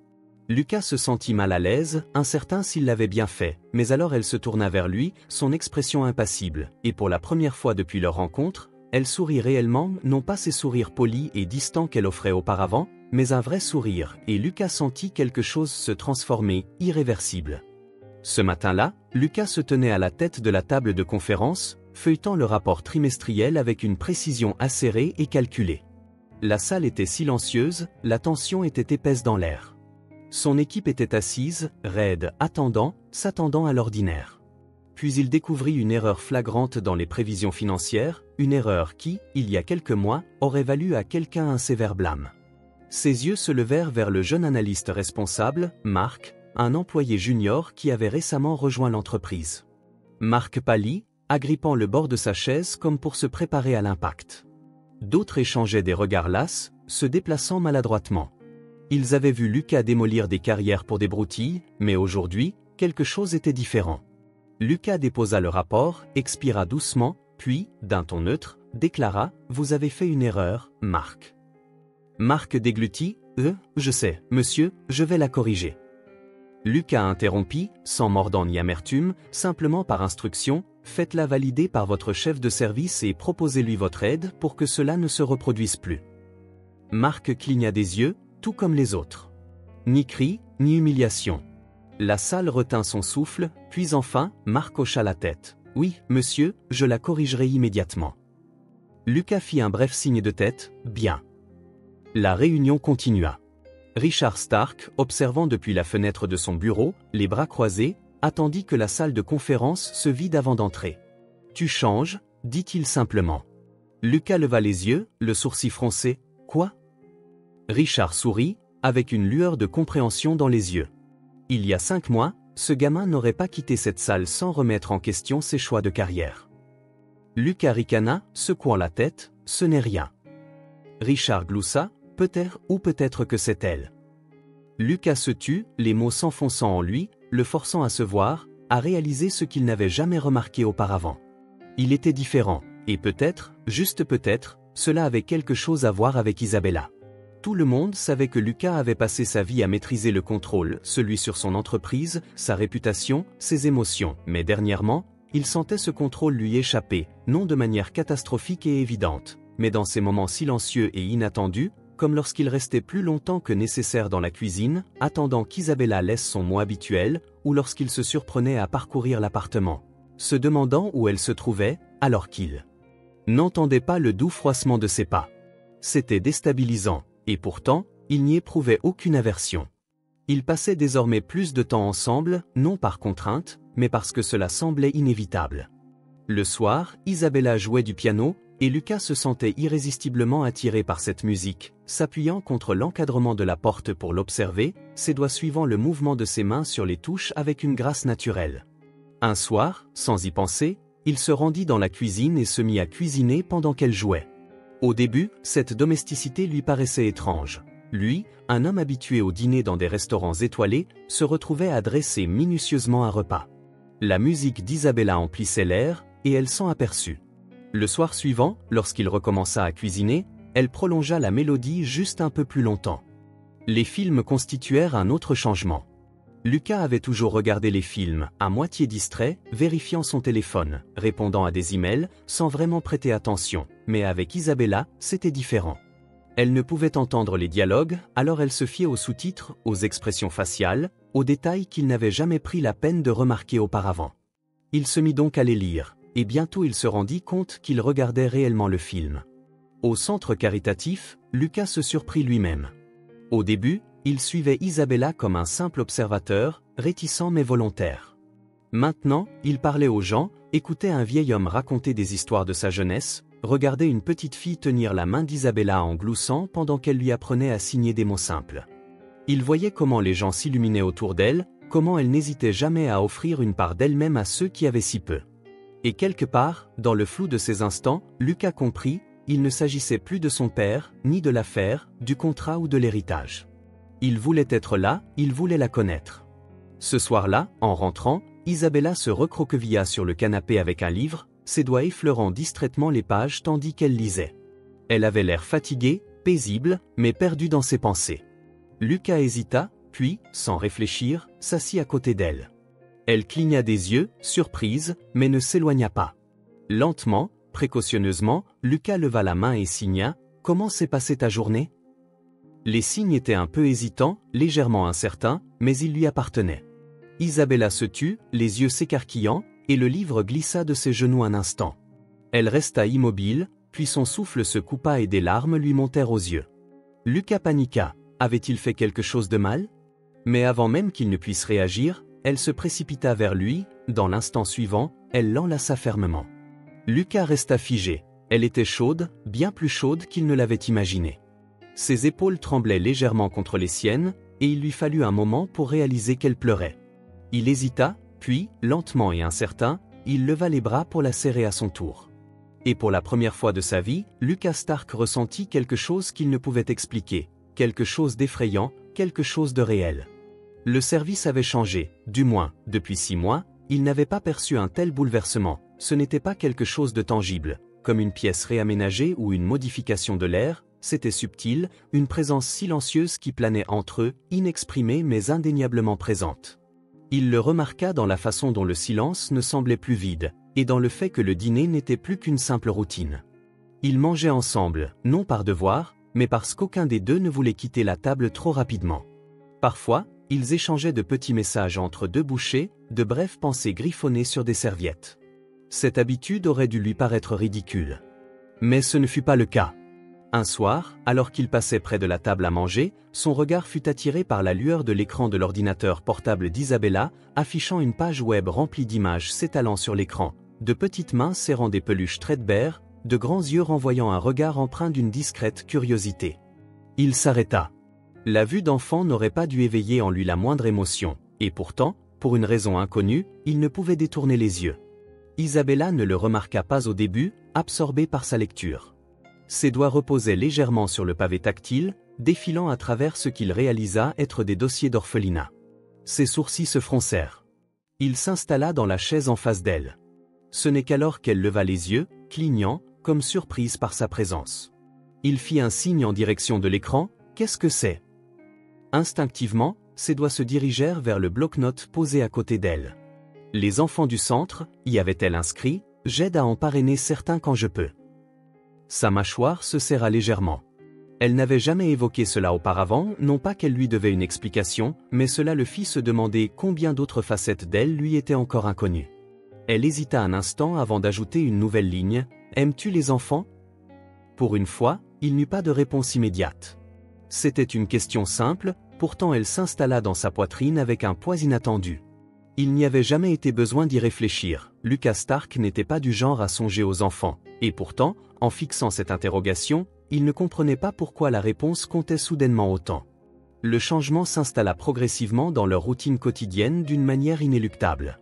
Lucas se sentit mal à l'aise, incertain s'il l'avait bien fait, mais alors elle se tourna vers lui, son expression impassible, et pour la première fois depuis leur rencontre, elle sourit réellement, non pas ces sourires polis et distants qu'elle offrait auparavant, mais un vrai sourire, et Lucas sentit quelque chose se transformer, irréversible. Ce matin-là, Lucas se tenait à la tête de la table de conférence, feuilletant le rapport trimestriel avec une précision acérée et calculée. La salle était silencieuse, la tension était épaisse dans l'air. Son équipe était assise, raide, attendant, s'attendant à l'ordinaire. Puis il découvrit une erreur flagrante dans les prévisions financières, une erreur qui, il y a quelques mois, aurait valu à quelqu'un un sévère blâme. Ses yeux se levèrent vers le jeune analyste responsable, Marc, un employé junior qui avait récemment rejoint l'entreprise. Marc pâlit, agrippant le bord de sa chaise comme pour se préparer à l'impact. D'autres échangeaient des regards lasses, se déplaçant maladroitement. Ils avaient vu Lucas démolir des carrières pour des broutilles, mais aujourd'hui, quelque chose était différent. Lucas déposa le rapport, expira doucement, puis, d'un ton neutre, déclara « Vous avez fait une erreur, Marc ». Marc déglutit « Je sais, monsieur, je vais la corriger ». Lucas interrompit, sans mordant ni amertume, simplement par instruction, faites-la valider par votre chef de service et proposez-lui votre aide pour que cela ne se reproduise plus. Marc cligna des yeux, tout comme les autres. Ni cri, ni humiliation. La salle retint son souffle, puis enfin, Marc hocha la tête. Oui, monsieur, je la corrigerai immédiatement. Lucas fit un bref signe de tête, bien. La réunion continua. Richard Stark, observant depuis la fenêtre de son bureau, les bras croisés, attendit que la salle de conférence se vide avant d'entrer. « Tu changes » dit-il simplement. Lucas leva les yeux, le sourcil froncé. « Quoi » Richard sourit, avec une lueur de compréhension dans les yeux. Il y a 5 mois, ce gamin n'aurait pas quitté cette salle sans remettre en question ses choix de carrière. Lucas ricana, secouant la tête, ce n'est rien. Richard gloussa, peut-être ou peut-être que c'est elle. Lucas se tut, les mots s'enfonçant en lui, le forçant à se voir, à réaliser ce qu'il n'avait jamais remarqué auparavant. Il était différent, et peut-être, juste peut-être, cela avait quelque chose à voir avec Isabella. Tout le monde savait que Lucas avait passé sa vie à maîtriser le contrôle, celui sur son entreprise, sa réputation, ses émotions, mais dernièrement, il sentait ce contrôle lui échapper, non de manière catastrophique et évidente, mais dans ces moments silencieux et inattendus, comme lorsqu'il restait plus longtemps que nécessaire dans la cuisine, attendant qu'Isabella laisse son mot habituel, ou lorsqu'il se surprenait à parcourir l'appartement, se demandant où elle se trouvait, alors qu'il n'entendait pas le doux froissement de ses pas. C'était déstabilisant, et pourtant, il n'y éprouvait aucune aversion. Ils passaient désormais plus de temps ensemble, non par contrainte, mais parce que cela semblait inévitable. Le soir, Isabella jouait du piano, et Lucas se sentait irrésistiblement attiré par cette musique, s'appuyant contre l'encadrement de la porte pour l'observer, ses doigts suivant le mouvement de ses mains sur les touches avec une grâce naturelle. Un soir, sans y penser, il se rendit dans la cuisine et se mit à cuisiner pendant qu'elle jouait. Au début, cette domesticité lui paraissait étrange. Lui, un homme habitué au dîner dans des restaurants étoilés, se retrouvait à dresser minutieusement un repas. La musique d'Isabella emplissait l'air, et elle s'en aperçut. Le soir suivant, lorsqu'il recommença à cuisiner, elle prolongea la mélodie juste un peu plus longtemps. Les films constituèrent un autre changement. Lucas avait toujours regardé les films, à moitié distrait, vérifiant son téléphone, répondant à des emails, sans vraiment prêter attention, mais avec Isabella, c'était différent. Elle ne pouvait entendre les dialogues, alors elle se fiait aux sous-titres, aux expressions faciales, aux détails qu'il n'avait jamais pris la peine de remarquer auparavant. Il se mit donc à les lire, et bientôt il se rendit compte qu'il regardait réellement le film. Au centre caritatif, Lucas se surprit lui-même. Au début, il suivait Isabella comme un simple observateur, réticent mais volontaire. Maintenant, il parlait aux gens, écoutait un vieil homme raconter des histoires de sa jeunesse, regardait une petite fille tenir la main d'Isabella en gloussant pendant qu'elle lui apprenait à signer des mots simples. Il voyait comment les gens s'illuminaient autour d'elle, comment elle n'hésitait jamais à offrir une part d'elle-même à ceux qui avaient si peu. Et quelque part, dans le flou de ces instants, Lucas comprit, il ne s'agissait plus de son père, ni de l'affaire, du contrat ou de l'héritage. Il voulait être là, il voulait la connaître. Ce soir-là, en rentrant, Isabella se recroquevilla sur le canapé avec un livre, ses doigts effleurant distraitement les pages tandis qu'elle lisait. Elle avait l'air fatiguée, paisible, mais perdue dans ses pensées. Lucas hésita, puis, sans réfléchir, s'assit à côté d'elle. Elle cligna des yeux, surprise, mais ne s'éloigna pas. Lentement, précautionneusement, Lucas leva la main et signa « Comment s'est passée ta journée ?» Les signes étaient un peu hésitants, légèrement incertains, mais ils lui appartenaient. Isabella se tut, les yeux s'écarquillant, et le livre glissa de ses genoux un instant. Elle resta immobile, puis son souffle se coupa et des larmes lui montèrent aux yeux. Lucas paniqua. Avait-il fait quelque chose de mal? Mais avant même qu'il ne puisse réagir, elle se précipita vers lui, dans l'instant suivant, elle l'enlaça fermement. Lucas resta figé. Elle était chaude, bien plus chaude qu'il ne l'avait imaginé. Ses épaules tremblaient légèrement contre les siennes, et il lui fallut un moment pour réaliser qu'elle pleurait. Il hésita, puis, lentement et incertain, il leva les bras pour la serrer à son tour. Et pour la première fois de sa vie, Lucas Stark ressentit quelque chose qu'il ne pouvait expliquer, quelque chose d'effrayant, quelque chose de réel. Le service avait changé, du moins, depuis 6 mois, il n'avait pas perçu un tel bouleversement, ce n'était pas quelque chose de tangible, comme une pièce réaménagée ou une modification de l'air, c'était subtil, une présence silencieuse qui planait entre eux, inexprimée mais indéniablement présente. Il le remarqua dans la façon dont le silence ne semblait plus vide, et dans le fait que le dîner n'était plus qu'une simple routine. Ils mangeaient ensemble, non par devoir, mais parce qu'aucun des deux ne voulait quitter la table trop rapidement. Parfois, ils échangeaient de petits messages entre deux bouchées, de brèves pensées griffonnées sur des serviettes. Cette habitude aurait dû lui paraître ridicule. Mais ce ne fut pas le cas. Un soir, alors qu'il passait près de la table à manger, son regard fut attiré par la lueur de l'écran de l'ordinateur portable d'Isabella, affichant une page web remplie d'images s'étalant sur l'écran, de petites mains serrant des peluches Threadbare, de grands yeux renvoyant un regard empreint d'une discrète curiosité. Il s'arrêta. La vue d'enfant n'aurait pas dû éveiller en lui la moindre émotion, et pourtant, pour une raison inconnue, il ne pouvait détourner les yeux. Isabella ne le remarqua pas au début, absorbée par sa lecture. Ses doigts reposaient légèrement sur le pavé tactile, défilant à travers ce qu'il réalisa être des dossiers d'orphelinat. Ses sourcils se froncèrent. Il s'installa dans la chaise en face d'elle. Ce n'est qu'alors qu'elle leva les yeux, clignant, comme surprise par sa présence. Il fit un signe en direction de l'écran, « Qu'est-ce que c'est ?» Instinctivement, ses doigts se dirigèrent vers le bloc-notes posé à côté d'elle. Les enfants du centre, y avait-elle inscrit, « J'aide à en parrainer certains quand je peux ». Sa mâchoire se serra légèrement. Elle n'avait jamais évoqué cela auparavant, non pas qu'elle lui devait une explication, mais cela le fit se demander combien d'autres facettes d'elle lui étaient encore inconnues. Elle hésita un instant avant d'ajouter une nouvelle ligne, « Aimes-tu les enfants ?» Pour une fois, il n'eut pas de réponse immédiate. C'était une question simple, pourtant elle s'installa dans sa poitrine avec un poids inattendu. Il n'y avait jamais été besoin d'y réfléchir, Lucas Stark n'était pas du genre à songer aux enfants, et pourtant, en fixant cette interrogation, il ne comprenait pas pourquoi la réponse comptait soudainement autant. Le changement s'installa progressivement dans leur routine quotidienne d'une manière inéluctable.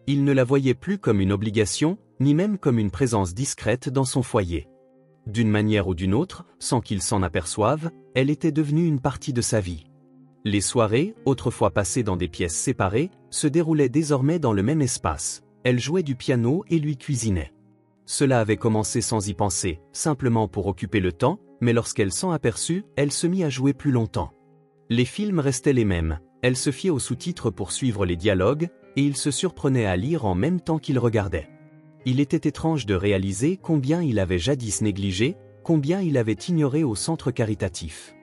Il ne la voyait plus comme une obligation, ni même comme une présence discrète dans son foyer. d'une manière ou d'une autre, sans qu'il s'en aperçoive, elle était devenue une partie de sa vie. Les soirées, autrefois passées dans des pièces séparées, se déroulaient désormais dans le même espace. Elle jouait du piano et lui cuisinait. Cela avait commencé sans y penser, simplement pour occuper le temps, mais lorsqu'elle s'en aperçut, elle se mit à jouer plus longtemps. Les films restaient les mêmes, elle se fiait aux sous-titres pour suivre les dialogues, et il se surprenait à lire en même temps qu'il regardait. Il était étrange de réaliser combien il avait jadis négligé, combien il avait ignoré au centre caritatif.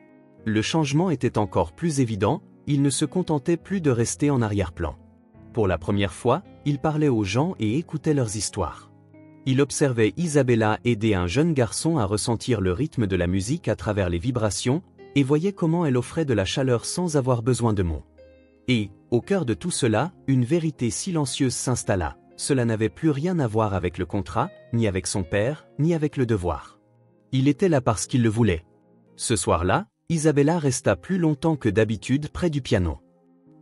Le changement était encore plus évident, il ne se contentait plus de rester en arrière-plan. Pour la première fois, il parlait aux gens et écoutait leurs histoires. Il observait Isabella aider un jeune garçon à ressentir le rythme de la musique à travers les vibrations, et voyait comment elle offrait de la chaleur sans avoir besoin de mots. Et, au cœur de tout cela, une vérité silencieuse s'installa. Cela n'avait plus rien à voir avec le contrat, ni avec son père, ni avec le devoir. Il était là parce qu'il le voulait. Ce soir-là, Isabella resta plus longtemps que d'habitude près du piano.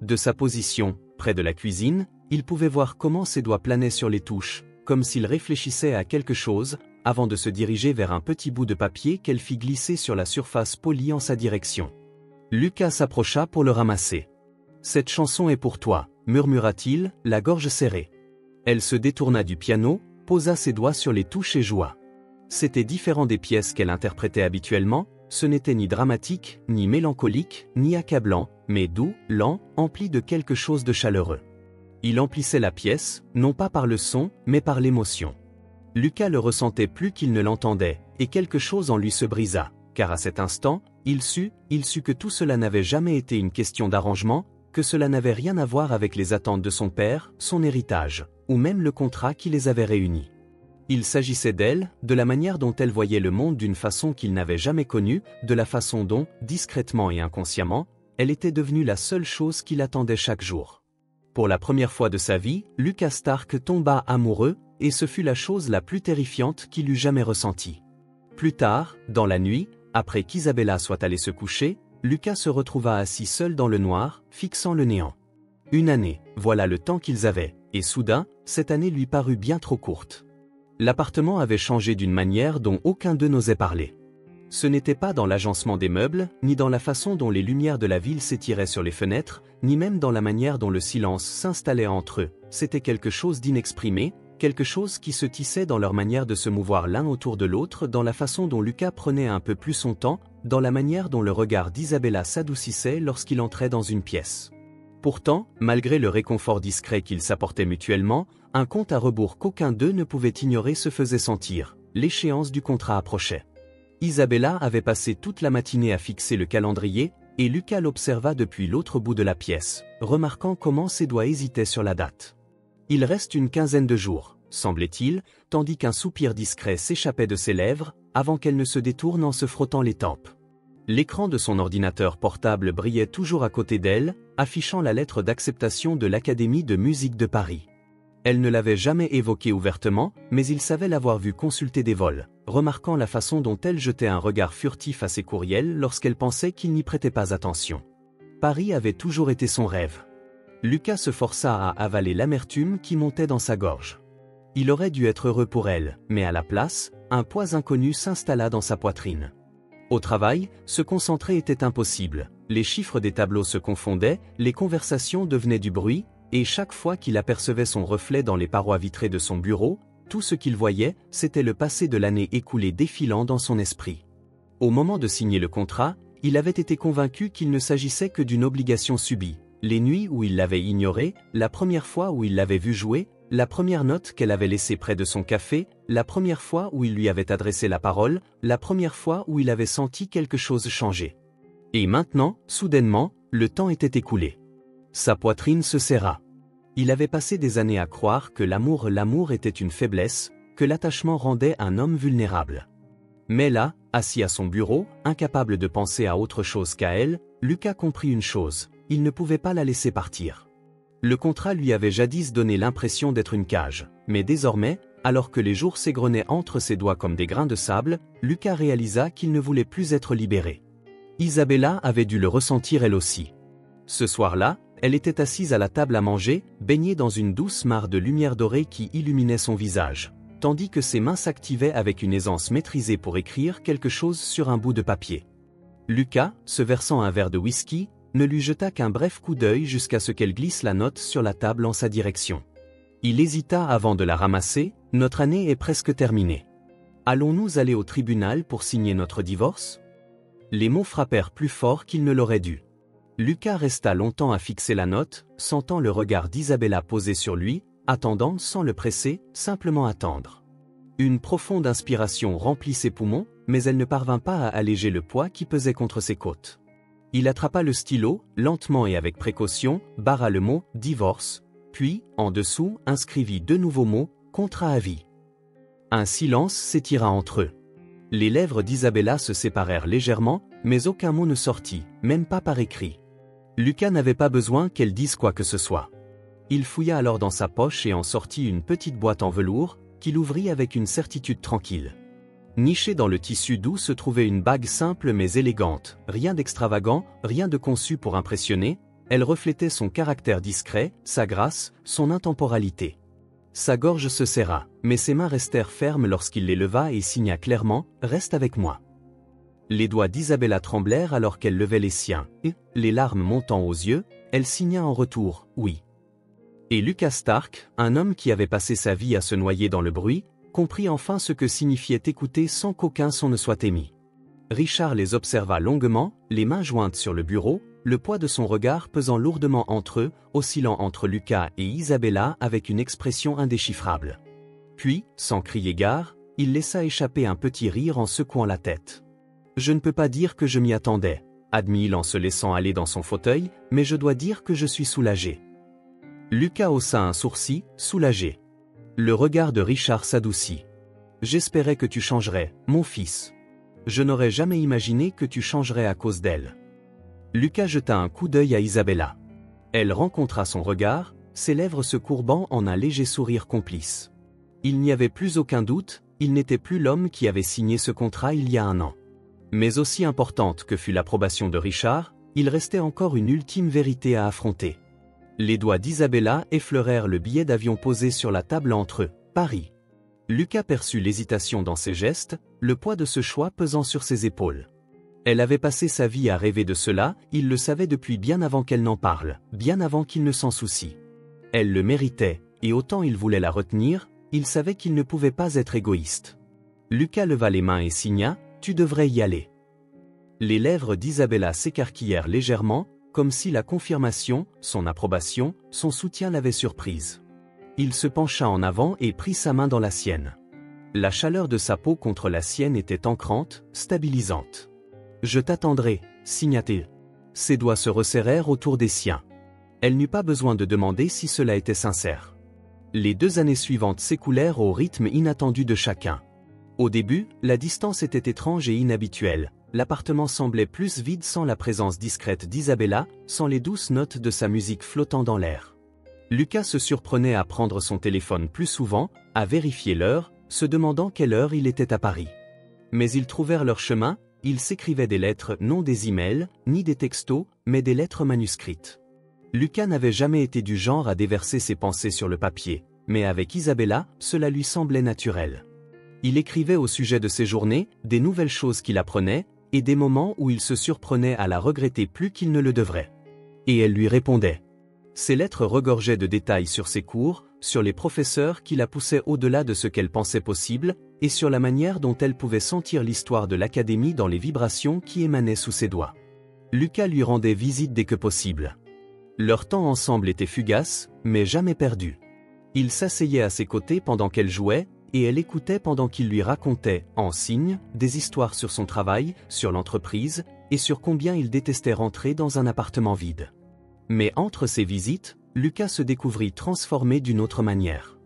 De sa position, près de la cuisine, il pouvait voir comment ses doigts planaient sur les touches, comme s'il réfléchissait à quelque chose, avant de se diriger vers un petit bout de papier qu'elle fit glisser sur la surface polie en sa direction. Lucas s'approcha pour le ramasser. « Cette chanson est pour toi », murmura-t-il, la gorge serrée. Elle se détourna du piano, posa ses doigts sur les touches et joua. C'était différent des pièces qu'elle interprétait habituellement, ce n'était ni dramatique, ni mélancolique, ni accablant, mais doux, lent, empli de quelque chose de chaleureux. Il emplissait la pièce, non pas par le son, mais par l'émotion. Lucas le ressentait plus qu'il ne l'entendait, et quelque chose en lui se brisa, car à cet instant, il sut que tout cela n'avait jamais été une question d'arrangement, que cela n'avait rien à voir avec les attentes de son père, son héritage, ou même le contrat qui les avait réunis. Il s'agissait d'elle, de la manière dont elle voyait le monde d'une façon qu'il n'avait jamais connue, de la façon dont, discrètement et inconsciemment, elle était devenue la seule chose qu'il attendait chaque jour. Pour la première fois de sa vie, Lucas Stark tomba amoureux, et ce fut la chose la plus terrifiante qu'il eût jamais ressentie. Plus tard, dans la nuit, après qu'Isabella soit allée se coucher, Lucas se retrouva assis seul dans le noir, fixant le néant. Une année, voilà le temps qu'ils avaient, et soudain, cette année lui parut bien trop courte. L'appartement avait changé d'une manière dont aucun d'eux n'osait parler. Ce n'était pas dans l'agencement des meubles, ni dans la façon dont les lumières de la ville s'étiraient sur les fenêtres, ni même dans la manière dont le silence s'installait entre eux, c'était quelque chose d'inexprimé, quelque chose qui se tissait dans leur manière de se mouvoir l'un autour de l'autre, dans la façon dont Lucas prenait un peu plus son temps, dans la manière dont le regard d'Isabella s'adoucissait lorsqu'il entrait dans une pièce. Pourtant, malgré le réconfort discret qu'ils s'apportaient mutuellement, un compte à rebours qu'aucun d'eux ne pouvait ignorer se faisait sentir. L'échéance du contrat approchait. Isabella avait passé toute la matinée à fixer le calendrier, et Lucas l'observa depuis l'autre bout de la pièce, remarquant comment ses doigts hésitaient sur la date. Il reste une quinzaine de jours, semblait-il, tandis qu'un soupir discret s'échappait de ses lèvres, avant qu'elle ne se détourne en se frottant les tempes. L'écran de son ordinateur portable brillait toujours à côté d'elle, affichant la lettre d'acceptation de l'Académie de musique de Paris. Elle ne l'avait jamais évoqué ouvertement, mais il savait l'avoir vue consulter des vols, remarquant la façon dont elle jetait un regard furtif à ses courriels lorsqu'elle pensait qu'il n'y prêtait pas attention. Paris avait toujours été son rêve. Lucas se força à avaler l'amertume qui montait dans sa gorge. Il aurait dû être heureux pour elle, mais à la place, un poids inconnu s'installa dans sa poitrine. Au travail, se concentrer était impossible, les chiffres des tableaux se confondaient, les conversations devenaient du bruit, et chaque fois qu'il apercevait son reflet dans les parois vitrées de son bureau, tout ce qu'il voyait, c'était le passé de l'année écoulée défilant dans son esprit. Au moment de signer le contrat, il avait été convaincu qu'il ne s'agissait que d'une obligation subie. Les nuits où il l'avait ignorée, la première fois où il l'avait vue jouer, la première note qu'elle avait laissée près de son café, la première fois où il lui avait adressé la parole, la première fois où il avait senti quelque chose changer. Et maintenant, soudainement, le temps était écoulé. Sa poitrine se serra. Il avait passé des années à croire que l'amour était une faiblesse, que l'attachement rendait un homme vulnérable. Mais là, assis à son bureau, incapable de penser à autre chose qu'à elle, Lucas comprit une chose, il ne pouvait pas la laisser partir. Le contrat lui avait jadis donné l'impression d'être une cage, mais désormais, alors que les jours s'égrenaient entre ses doigts comme des grains de sable, Lucas réalisa qu'il ne voulait plus être libéré. Isabella avait dû le ressentir elle aussi. Ce soir-là, elle était assise à la table à manger, baignée dans une douce mare de lumière dorée qui illuminait son visage, tandis que ses mains s'activaient avec une aisance maîtrisée pour écrire quelque chose sur un bout de papier. Lucas, se versant un verre de whisky, ne lui jeta qu'un bref coup d'œil jusqu'à ce qu'elle glisse la note sur la table en sa direction. Il hésita avant de la ramasser. Notre année est presque terminée. Allons-nous aller au tribunal pour signer notre divorce? Les mots frappèrent plus fort qu'ils ne l'auraient dû. Lucas resta longtemps à fixer la note, sentant le regard d'Isabella posé sur lui, attendant sans le presser, simplement attendre. Une profonde inspiration remplit ses poumons, mais elle ne parvint pas à alléger le poids qui pesait contre ses côtes. Il attrapa le stylo, lentement et avec précaution, barra le mot « divorce », puis, en dessous, inscrivit 2 nouveaux mots « contrat à vie ». Un silence s'étira entre eux. Les lèvres d'Isabella se séparèrent légèrement, mais aucun mot ne sortit, même pas par écrit. Lucas n'avait pas besoin qu'elle dise quoi que ce soit. Il fouilla alors dans sa poche et en sortit une petite boîte en velours, qu'il ouvrit avec une certitude tranquille. Nichée dans le tissu doux se trouvait une bague simple mais élégante, rien d'extravagant, rien de conçu pour impressionner, elle reflétait son caractère discret, sa grâce, son intemporalité. Sa gorge se serra, mais ses mains restèrent fermes lorsqu'il les leva et signa clairement « Reste avec moi ». Les doigts d'Isabella tremblèrent alors qu'elle levait les siens, et, les larmes montant aux yeux, elle signa en retour « Oui ». Et Lucas Stark, un homme qui avait passé sa vie à se noyer dans le bruit, comprit enfin ce que signifiait écouter sans qu'aucun son ne soit émis. Richard les observa longuement, les mains jointes sur le bureau, le poids de son regard pesant lourdement entre eux, oscillant entre Lucas et Isabella avec une expression indéchiffrable. Puis, sans crier gare, il laissa échapper un petit rire en secouant la tête. « Je ne peux pas dire que je m'y attendais », admit-il en se laissant aller dans son fauteuil, « mais je dois dire que je suis soulagé. » Lucas haussa un sourcil, soulagé. Le regard de Richard s'adoucit. « J'espérais que tu changerais, mon fils. Je n'aurais jamais imaginé que tu changerais à cause d'elle. » Lucas jeta un coup d'œil à Isabella. Elle rencontra son regard, ses lèvres se courbant en un léger sourire complice. Il n'y avait plus aucun doute, il n'était plus l'homme qui avait signé ce contrat il y a 1 an. Mais aussi importante que fut l'approbation de Richard, il restait encore une ultime vérité à affronter. Les doigts d'Isabella effleurèrent le billet d'avion posé sur la table entre eux, Paris. Lucas perçut l'hésitation dans ses gestes, le poids de ce choix pesant sur ses épaules. Elle avait passé sa vie à rêver de cela, il le savait depuis bien avant qu'elle n'en parle, bien avant qu'il ne s'en soucie. Elle le méritait, et autant il voulait la retenir, il savait qu'il ne pouvait pas être égoïste. Lucas leva les mains et signa « Tu devrais y aller ». Les lèvres d'Isabella s'écarquillèrent légèrement, comme si la confirmation, son approbation, son soutien l'avaient surprise. Il se pencha en avant et prit sa main dans la sienne. La chaleur de sa peau contre la sienne était ancrante, stabilisante. « Je t'attendrai », signa-t-il. Ses doigts se resserrèrent autour des siens. Elle n'eut pas besoin de demander si cela était sincère. Les 2 années suivantes s'écoulèrent au rythme inattendu de chacun. Au début, la distance était étrange et inhabituelle. L'appartement semblait plus vide sans la présence discrète d'Isabella, sans les douces notes de sa musique flottant dans l'air. Lucas se surprenait à prendre son téléphone plus souvent, à vérifier l'heure, se demandant quelle heure il était à Paris. Mais ils trouvèrent leur chemin, ils s'écrivaient des lettres, non des emails, ni des textos, mais des lettres manuscrites. Lucas n'avait jamais été du genre à déverser ses pensées sur le papier, mais avec Isabella, cela lui semblait naturel. Il écrivait au sujet de ses journées, des nouvelles choses qu'il apprenait, et des moments où il se surprenait à la regretter plus qu'il ne le devrait. Et elle lui répondait. Ses lettres regorgeaient de détails sur ses cours, sur les professeurs qui la poussaient au-delà de ce qu'elle pensait possible, et sur la manière dont elle pouvait sentir l'histoire de l'académie dans les vibrations qui émanaient sous ses doigts. Lucas lui rendait visite dès que possible. Leur temps ensemble était fugace, mais jamais perdu. Il s'asseyait à ses côtés pendant qu'elle jouait, et elle écoutait pendant qu'il lui racontait, en signe, des histoires sur son travail, sur l'entreprise, et sur combien il détestait rentrer dans un appartement vide. Mais entre ces visites, Lucas se découvrit transformé d'une autre manière.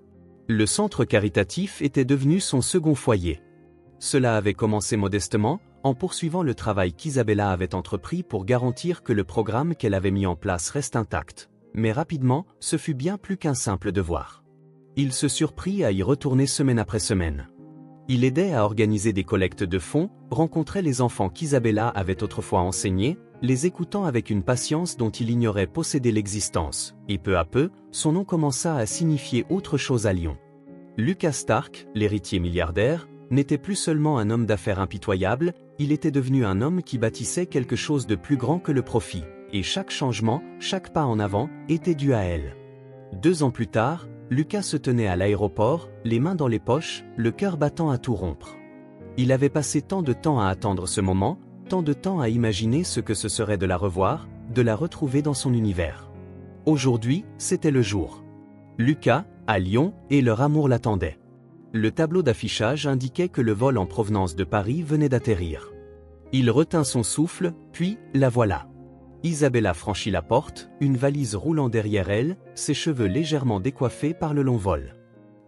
Le centre caritatif était devenu son second foyer. Cela avait commencé modestement, en poursuivant le travail qu'Isabella avait entrepris pour garantir que le programme qu'elle avait mis en place reste intact. Mais rapidement, ce fut bien plus qu'un simple devoir. Il se surprit à y retourner semaine après semaine. Il aidait à organiser des collectes de fonds, rencontrait les enfants qu'Isabella avait autrefois enseignés, les écoutant avec une patience dont il ignorait posséder l'existence, et peu à peu, son nom commença à signifier autre chose à Lyon. Lucas Stark, l'héritier milliardaire, n'était plus seulement un homme d'affaires impitoyable, il était devenu un homme qui bâtissait quelque chose de plus grand que le profit, et chaque changement, chaque pas en avant, était dû à elle. 2 ans plus tard, Lucas se tenait à l'aéroport, les mains dans les poches, le cœur battant à tout rompre. Il avait passé tant de temps à attendre ce moment, tant de temps à imaginer ce que ce serait de la revoir, de la retrouver dans son univers. Aujourd'hui, c'était le jour. Lucas, à Lyon, et leur amour l'attendaient. Le tableau d'affichage indiquait que le vol en provenance de Paris venait d'atterrir. Il retint son souffle, puis, la voilà. Isabella franchit la porte, une valise roulant derrière elle, ses cheveux légèrement décoiffés par le long vol.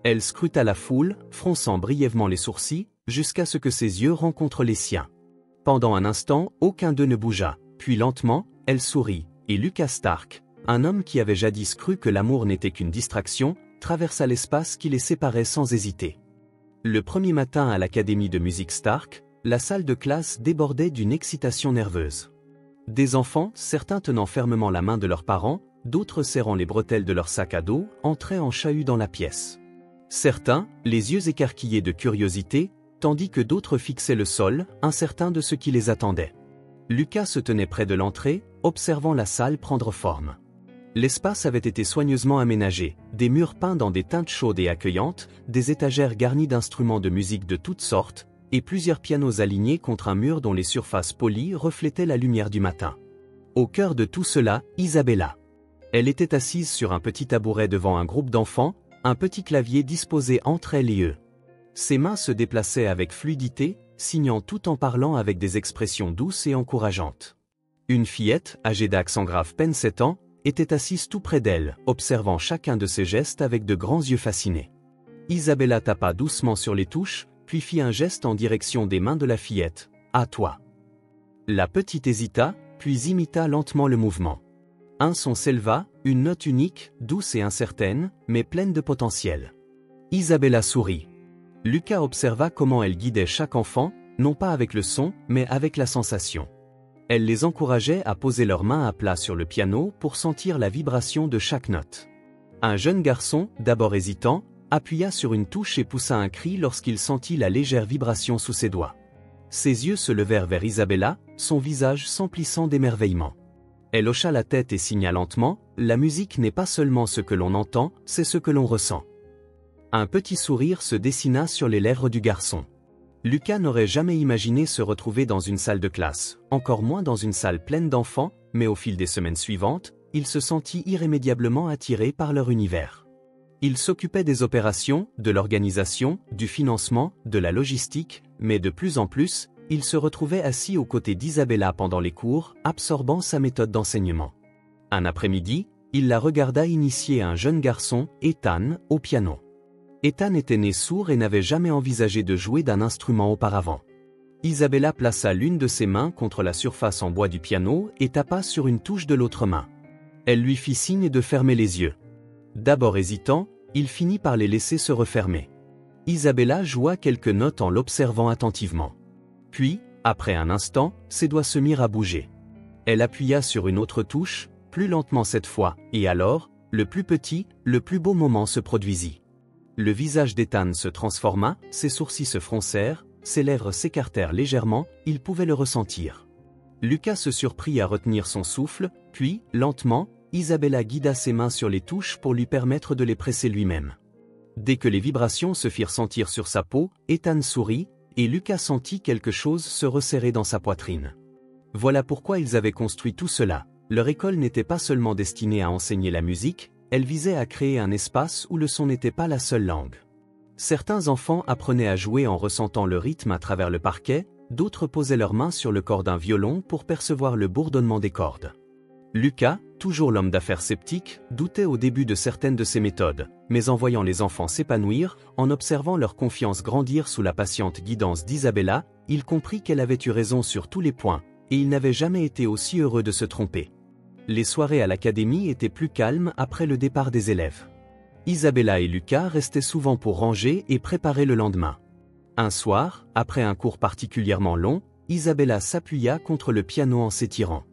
Elle scruta la foule, fronçant brièvement les sourcils, jusqu'à ce que ses yeux rencontrent les siens. Pendant un instant, aucun d'eux ne bougea, puis lentement, elle sourit, et Lucas Stark, un homme qui avait jadis cru que l'amour n'était qu'une distraction, traversa l'espace qui les séparait sans hésiter. Le premier matin à l'Académie de musique Stark, la salle de classe débordait d'une excitation nerveuse. Des enfants, certains tenant fermement la main de leurs parents, d'autres serrant les bretelles de leur sac à dos, entraient en chahut dans la pièce. Certains, les yeux écarquillés de curiosité, tandis que d'autres fixaient le sol, incertains de ce qui les attendait. Lucas se tenait près de l'entrée, observant la salle prendre forme. L'espace avait été soigneusement aménagé, des murs peints dans des teintes chaudes et accueillantes, des étagères garnies d'instruments de musique de toutes sortes, et plusieurs pianos alignés contre un mur dont les surfaces polies reflétaient la lumière du matin. Au cœur de tout cela, Isabella. Elle était assise sur un petit tabouret devant un groupe d'enfants, un petit clavier disposé entre elle et eux. Ses mains se déplaçaient avec fluidité, signant tout en parlant avec des expressions douces et encourageantes. Une fillette, âgée d'accent grave peine 7 ans, était assise tout près d'elle, observant chacun de ses gestes avec de grands yeux fascinés. Isabella tapa doucement sur les touches, puis fit un geste en direction des mains de la fillette. « À toi !» La petite hésita, puis imita lentement le mouvement. Un son s'éleva, une note unique, douce et incertaine, mais pleine de potentiel. Isabella sourit. Lucas observa comment elle guidait chaque enfant, non pas avec le son, mais avec la sensation. Elle les encourageait à poser leurs mains à plat sur le piano pour sentir la vibration de chaque note. Un jeune garçon, d'abord hésitant, appuya sur une touche et poussa un cri lorsqu'il sentit la légère vibration sous ses doigts. Ses yeux se levèrent vers Isabella, son visage s'emplissant d'émerveillement. Elle hocha la tête et signa lentement, « La musique n'est pas seulement ce que l'on entend, c'est ce que l'on ressent. » Un petit sourire se dessina sur les lèvres du garçon. Lucas n'aurait jamais imaginé se retrouver dans une salle de classe, encore moins dans une salle pleine d'enfants, mais au fil des semaines suivantes, il se sentit irrémédiablement attiré par leur univers. Il s'occupait des opérations, de l'organisation, du financement, de la logistique, mais de plus en plus, il se retrouvait assis aux côtés d'Isabella pendant les cours, absorbant sa méthode d'enseignement. Un après-midi, il la regarda initier un jeune garçon, Ethan, au piano. Ethan était né sourd et n'avait jamais envisagé de jouer d'un instrument auparavant. Isabella plaça l'une de ses mains contre la surface en bois du piano et tapa sur une touche de l'autre main. Elle lui fit signe de fermer les yeux. D'abord hésitant, il finit par les laisser se refermer. Isabella joua quelques notes en l'observant attentivement. Puis, après un instant, ses doigts se mirent à bouger. Elle appuya sur une autre touche, plus lentement cette fois, et alors, le plus petit, le plus beau moment se produisit. Le visage d'Ethan se transforma, ses sourcils se froncèrent, ses lèvres s'écartèrent légèrement, il pouvait le ressentir. Lucas se surprit à retenir son souffle, puis, lentement, Isabella guida ses mains sur les touches pour lui permettre de les presser lui-même. Dès que les vibrations se firent sentir sur sa peau, Ethan sourit, et Lucas sentit quelque chose se resserrer dans sa poitrine. Voilà pourquoi ils avaient construit tout cela. Leur école n'était pas seulement destinée à enseigner la musique, elle visait à créer un espace où le son n'était pas la seule langue. Certains enfants apprenaient à jouer en ressentant le rythme à travers le parquet, d'autres posaient leurs mains sur le corps d'un violon pour percevoir le bourdonnement des cordes. Lucas, toujours l'homme d'affaires sceptique, doutait au début de certaines de ces méthodes, mais en voyant les enfants s'épanouir, en observant leur confiance grandir sous la patiente guidance d'Isabella, il comprit qu'elle avait eu raison sur tous les points, et il n'avait jamais été aussi heureux de se tromper. Les soirées à l'académie étaient plus calmes après le départ des élèves. Isabella et Lucas restaient souvent pour ranger et préparer le lendemain. Un soir, après un cours particulièrement long, Isabella s'appuya contre le piano en s'étirant.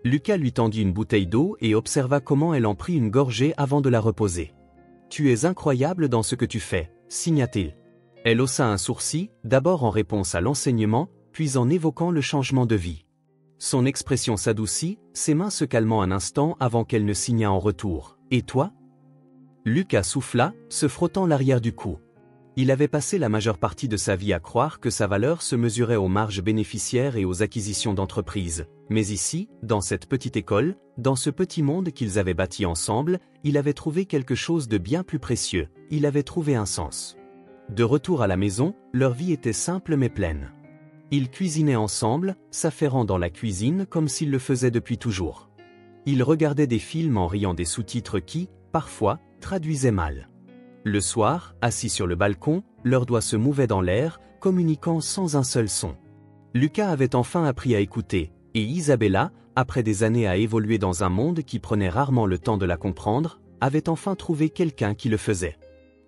Lucas lui tendit une bouteille d'eau et observa comment elle en prit une gorgée avant de la reposer. « Tu es incroyable dans ce que tu fais », signa-t-il. Elle haussa un sourcil, d'abord en réponse à l'enseignement, puis en évoquant le changement de vie. Son expression s'adoucit, ses mains se calmant un instant avant qu'elle ne signât en retour. « Et toi » Lucas souffla, se frottant l'arrière du cou. Il avait passé la majeure partie de sa vie à croire que sa valeur se mesurait aux marges bénéficiaires et aux acquisitions d'entreprises. Mais ici, dans cette petite école, dans ce petit monde qu'ils avaient bâti ensemble, il avait trouvé quelque chose de bien plus précieux. Il avait trouvé un sens. De retour à la maison, leur vie était simple mais pleine. Ils cuisinaient ensemble, s'affairant dans la cuisine comme s'ils le faisaient depuis toujours. Ils regardaient des films en riant des sous-titres qui, parfois, traduisaient mal. Le soir, assis sur le balcon, leurs doigts se mouvaient dans l'air, communiquant sans un seul son. Lucas avait enfin appris à écouter, et Isabella, après des années à évoluer dans un monde qui prenait rarement le temps de la comprendre, avait enfin trouvé quelqu'un qui le faisait.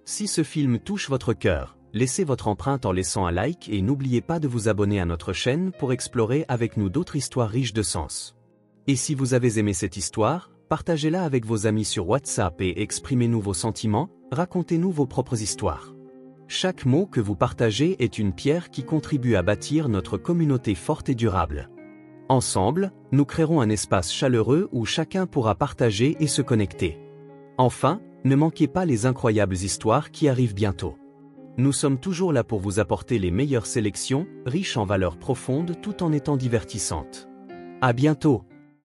Si ce film touche votre cœur, laissez votre empreinte en laissant un like et n'oubliez pas de vous abonner à notre chaîne pour explorer avec nous d'autres histoires riches de sens. Et si vous avez aimé cette histoire, partagez-la avec vos amis sur WhatsApp et exprimez-nous vos sentiments, racontez-nous vos propres histoires. Chaque mot que vous partagez est une pierre qui contribue à bâtir notre communauté forte et durable. Ensemble, nous créerons un espace chaleureux où chacun pourra partager et se connecter. Enfin, ne manquez pas les incroyables histoires qui arrivent bientôt. Nous sommes toujours là pour vous apporter les meilleures sélections, riches en valeurs profondes tout en étant divertissantes. À bientôt!